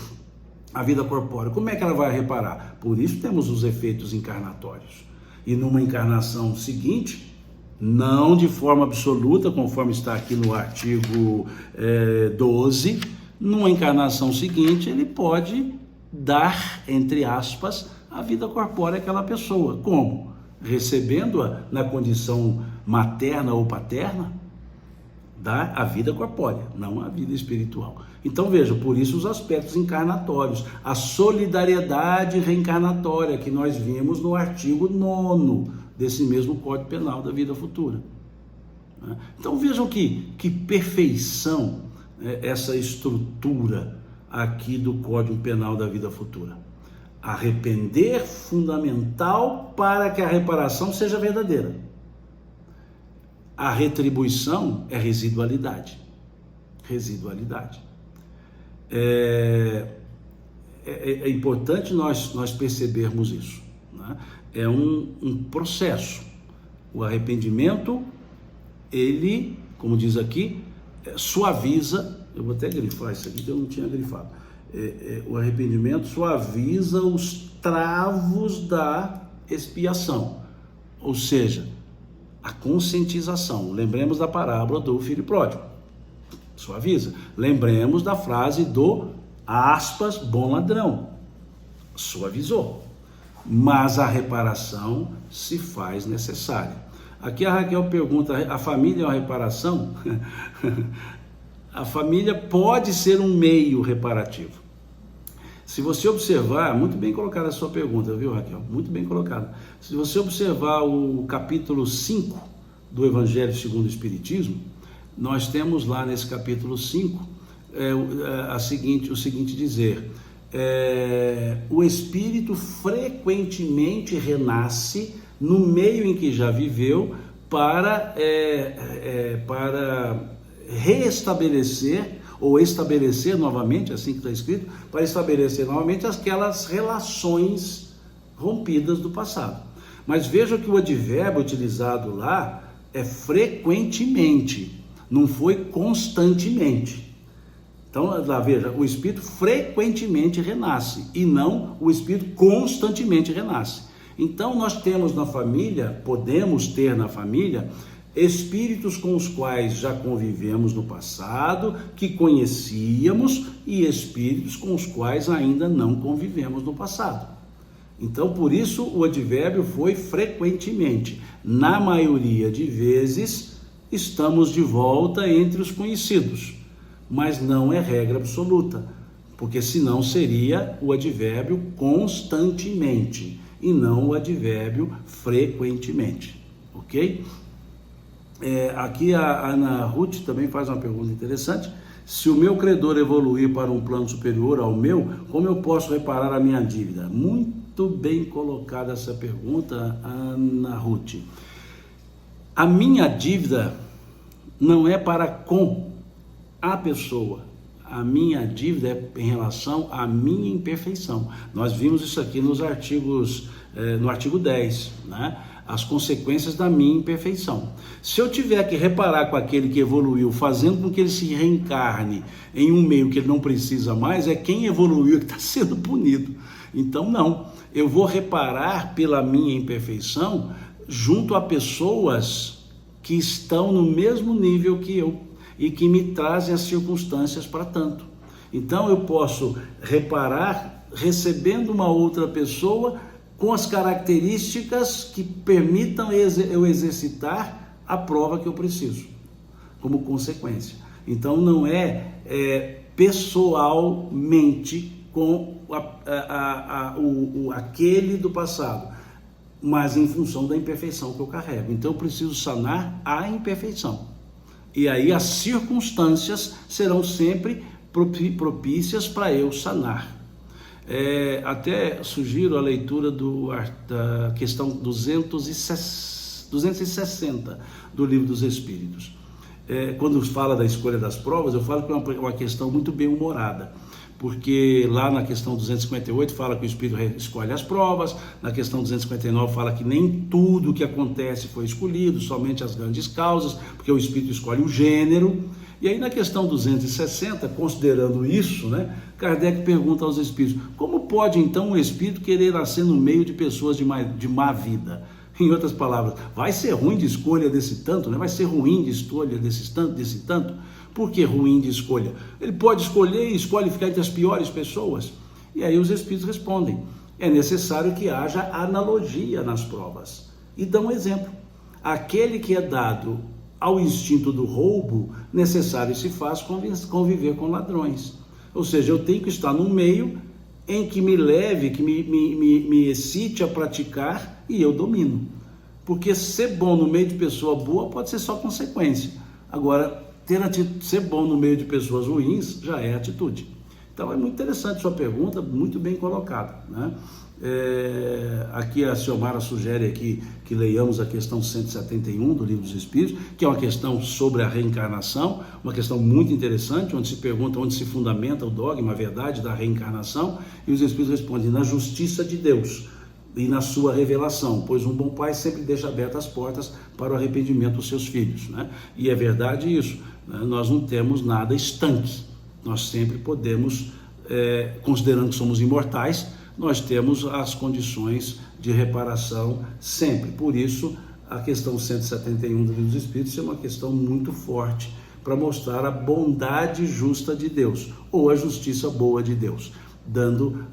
a vida corpórea, como é que ela vai reparar? Por isso temos os efeitos encarnatórios. E numa encarnação seguinte, não de forma absoluta, conforme está aqui no artigo 12, numa encarnação seguinte ele pode dar, entre aspas, a vida corpórea àquela pessoa. Como? Recebendo-a na condição materna ou paterna, a vida corpórea, não a vida espiritual. Então veja, por isso os aspectos encarnatórios, a solidariedade reencarnatória que nós vimos no artigo 9º desse mesmo Código Penal da Vida Futura. Então vejam que perfeição essa estrutura aqui do Código Penal da Vida Futura. Arrepender fundamental para que a reparação seja verdadeira. A retribuição é residualidade. Residualidade. É importante nós percebermos isso, né? É um processo. O arrependimento, ele, como diz aqui, suaviza. Eu vou até grifar isso aqui que eu não tinha grifado. O arrependimento suaviza os travos da expiação, ou seja, a conscientização. Lembremos da parábola do filho pródigo, suaviza. Lembremos da frase do, aspas, bom ladrão, suavizou. Mas a reparação se faz necessária. Aqui a Raquel pergunta, a família é uma reparação? A família pode ser um meio reparativo. Se você observar, muito bem colocada a sua pergunta, viu, Raquel? Muito bem colocada. Se você observar o capítulo 5 do Evangelho segundo o Espiritismo, nós temos lá nesse capítulo 5 o seguinte dizer: o espírito frequentemente renasce no meio em que já viveu para reestabelecer ou estabelecer novamente, assim que está escrito, para estabelecer novamente aquelas relações rompidas do passado. Mas veja que o advérbio utilizado lá é frequentemente, não foi constantemente. Então, lá veja, o espírito frequentemente renasce e não o espírito constantemente renasce. Então, nós temos na família, podemos ter na família, espíritos com os quais já convivemos no passado, que conhecíamos, e espíritos com os quais ainda não convivemos no passado. Então, por isso, o advérbio foi frequentemente. Na maioria de vezes, estamos de volta entre os conhecidos, mas não é regra absoluta, porque senão seria o advérbio constantemente, e não o advérbio frequentemente, ok? Aqui a Ana Ruth também faz uma pergunta interessante. Se o meu credor evoluir para um plano superior ao meu, como eu posso reparar a minha dívida? Muito bem colocada essa pergunta, Ana Ruth. A minha dívida não é para com a pessoa. A minha dívida é em relação à minha imperfeição. Nós vimos isso aqui nos artigos, no artigo 10, né? As consequências da minha imperfeição. Se eu tiver que reparar com aquele que evoluiu, fazendo com que ele se reencarne em um meio que ele não precisa mais, é quem evoluiu que está sendo punido. Então não, eu vou reparar pela minha imperfeição junto a pessoas que estão no mesmo nível que eu e que me trazem as circunstâncias para tanto. Então eu posso reparar recebendo uma outra pessoa com as características que permitam eu exercitar a prova que eu preciso, como consequência. Então não é pessoalmente com aquele do passado, mas em função da imperfeição que eu carrego. Então eu preciso sanar a imperfeição. E aí as circunstâncias serão sempre propícias para eu sanar. Até sugiro a leitura da questão 260 do Livro dos Espíritos. Quando fala da escolha das provas, eu falo que é uma questão muito bem humorada, porque lá na questão 258 fala que o Espírito escolhe as provas, na questão 259 fala que nem tudo que acontece foi escolhido, somente as grandes causas, porque o Espírito escolhe o gênero. E aí na questão 260, considerando isso, né, Kardec pergunta aos espíritos: como pode então um espírito querer nascer no meio de pessoas de má vida? Em outras palavras, vai ser ruim de escolha desse tanto, né? Vai ser ruim de escolha desse tanto? Por que ruim de escolha? Ele pode escolher e escolhe ficar entre as piores pessoas. E aí os espíritos respondem: é necessário que haja analogia nas provas. E dão um exemplo: aquele que é dado ao instinto do roubo, necessário se faz conviver com ladrões. Ou seja, eu tenho que estar num meio em que me leve, que me excite a praticar e eu domino. Porque ser bom no meio de pessoa boa pode ser só consequência. Agora, ser bom no meio de pessoas ruins já é atitude. Então é muito interessante sua pergunta, muito bem colocada, né? Aqui a Ciomara sugere aqui que leiamos a questão 171 do Livro dos Espíritos, que é uma questão sobre a reencarnação, uma questão muito interessante, onde se pergunta onde se fundamenta o dogma, a verdade da reencarnação, e os Espíritos respondem: na justiça de Deus e na sua revelação, pois um bom pai sempre deixa abertas as portas para o arrependimento dos seus filhos, né? E é verdade isso, né? Nós não temos nada estanque, nós sempre podemos, considerando que somos imortais, nós temos as condições de reparação sempre. Por isso, a questão 171 do Livro dos Espíritos é uma questão muito forte para mostrar a bondade justa de Deus, ou a justiça boa de Deus, dando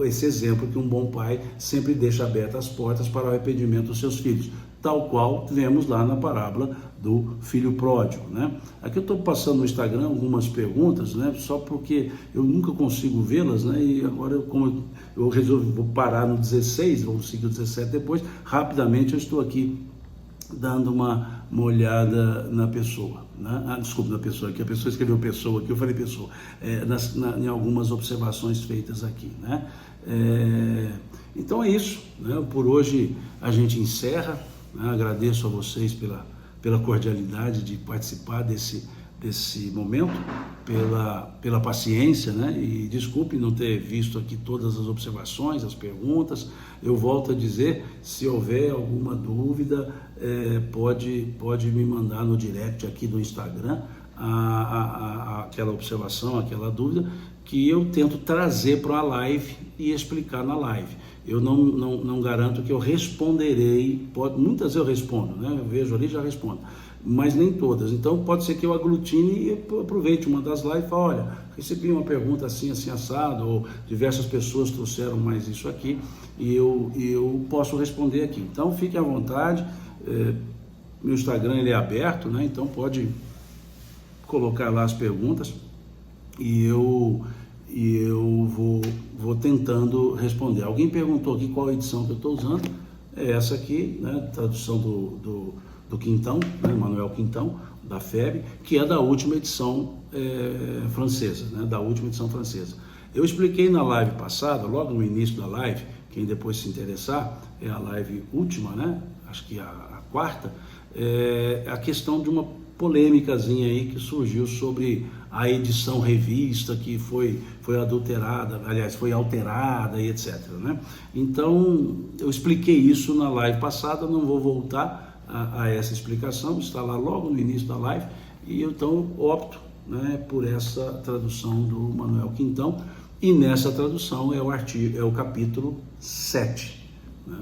esse exemplo que um bom pai sempre deixa abertas as portas para o arrependimento dos seus filhos, tal qual vemos lá na parábola do filho pródigo, né? Aqui eu estou passando no Instagram algumas perguntas, né? Só porque eu nunca consigo vê-las, né? E agora, como eu resolvi, vou parar no 16, vou seguir o 17 depois, rapidamente eu estou aqui dando uma olhada na pessoa, né? Desculpa, na pessoa aqui, a pessoa escreveu pessoa aqui, eu falei pessoa, em algumas observações feitas aqui, né? Então é isso, né? Por hoje a gente encerra, né? Agradeço a vocês pela cordialidade de participar desse momento, pela paciência, né? E desculpe não ter visto aqui todas as observações, as perguntas. Eu volto a dizer, se houver alguma dúvida, pode me mandar no direct aqui do Instagram aquela observação, aquela dúvida, que eu tento trazer para a live e explicar na live. Eu não garanto que eu responderei, muitas eu respondo, né? Eu vejo ali e já respondo, mas nem todas. Então pode ser que eu aglutine e aproveite uma das lives e fale: olha, recebi uma pergunta assim, assim, assado, ou diversas pessoas trouxeram mais isso aqui, e eu posso responder aqui. Então fique à vontade, meu Instagram ele é aberto, né? Então pode colocar lá as perguntas e eu vou tentando responder. Alguém perguntou aqui qual edição que eu estou usando. É essa aqui, né? Tradução do Quintão, né? Manuel Quintão, da FEB, que é da última edição francesa, né? Da última edição francesa. Eu expliquei na live passada, logo no início da live, quem depois se interessar, é a live última, né? Acho que a quarta, a questão de uma polêmicazinha aí que surgiu sobre a edição revista que foi adulterada, aliás, foi alterada e etc, né? Então, eu expliquei isso na live passada, não vou voltar a essa explicação, está lá logo no início da live, e eu então opto, né, por essa tradução do Manuel Quintão, e nessa tradução é o capítulo 7, né?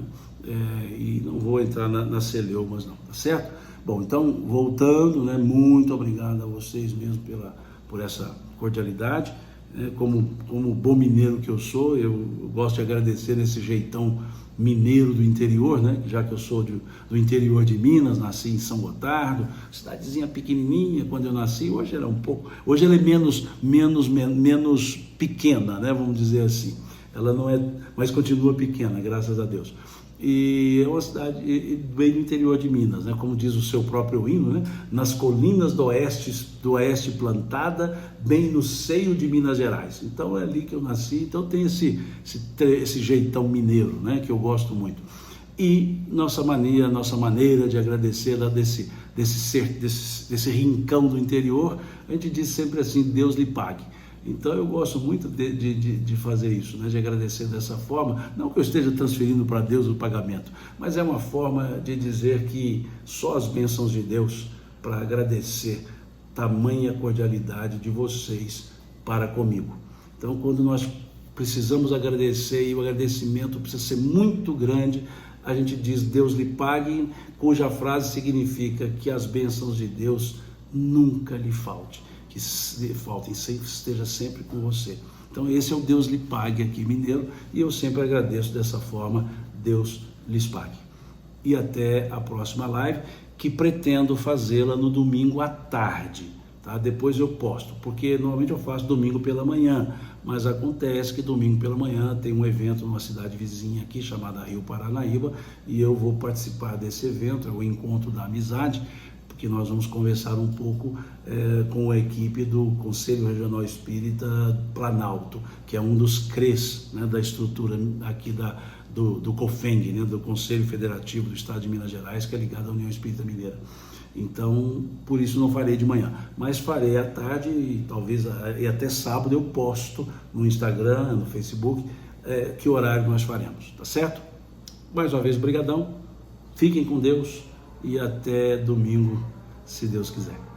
E não vou entrar nas celeumas não, tá certo? Bom, então, voltando, né, muito obrigado a vocês mesmo por essa cordialidade, né? Como bom mineiro que eu sou, eu gosto de agradecer nesse jeitão mineiro do interior, né? Já que eu sou do interior de Minas, nasci em São Gotardo, cidadezinha pequenininha quando eu nasci. Hoje ela é menos pequena, né? Vamos dizer assim. Ela não é, mas continua pequena, graças a Deus. E é uma cidade bem do interior de Minas, né? Como diz o seu próprio hino, né? Nas colinas do oeste plantada, bem no seio de Minas Gerais. Então é ali que eu nasci, então tem esse jeitão mineiro, né? Que eu gosto muito. E nossa maneira de agradecer lá desse rincão do interior, a gente diz sempre assim: Deus lhe pague. Então eu gosto muito de fazer isso, né? De agradecer dessa forma, não que eu esteja transferindo para Deus o pagamento, mas é uma forma de dizer que só as bênçãos de Deus para agradecer tamanha cordialidade de vocês para comigo. Então quando nós precisamos agradecer, e o agradecimento precisa ser muito grande, a gente diz Deus lhe pague, cuja frase significa que as bênçãos de Deus nunca lhe faltem. Que esteja sempre com você. Então esse é o Deus lhe pague aqui mineiro, e eu sempre agradeço dessa forma: Deus lhes pague. E até a próxima live, que pretendo fazê-la no domingo à tarde, tá? Depois eu posto, porque normalmente eu faço domingo pela manhã, mas acontece que domingo pela manhã tem um evento numa cidade vizinha aqui chamada Rio Paranaíba, e eu vou participar desse evento, é o Encontro da Amizade, porque nós vamos conversar um pouco com a equipe do Conselho Regional Espírita Planalto, que é um dos CREs, né, da estrutura aqui do COFENG, né, do Conselho Federativo do Estado de Minas Gerais, que é ligado à União Espírita Mineira. Então, por isso não farei de manhã, mas farei à tarde e talvez e até sábado eu posto no Instagram, no Facebook, que horário nós faremos, tá certo? Mais uma vez, brigadão, fiquem com Deus e até domingo, se Deus quiser.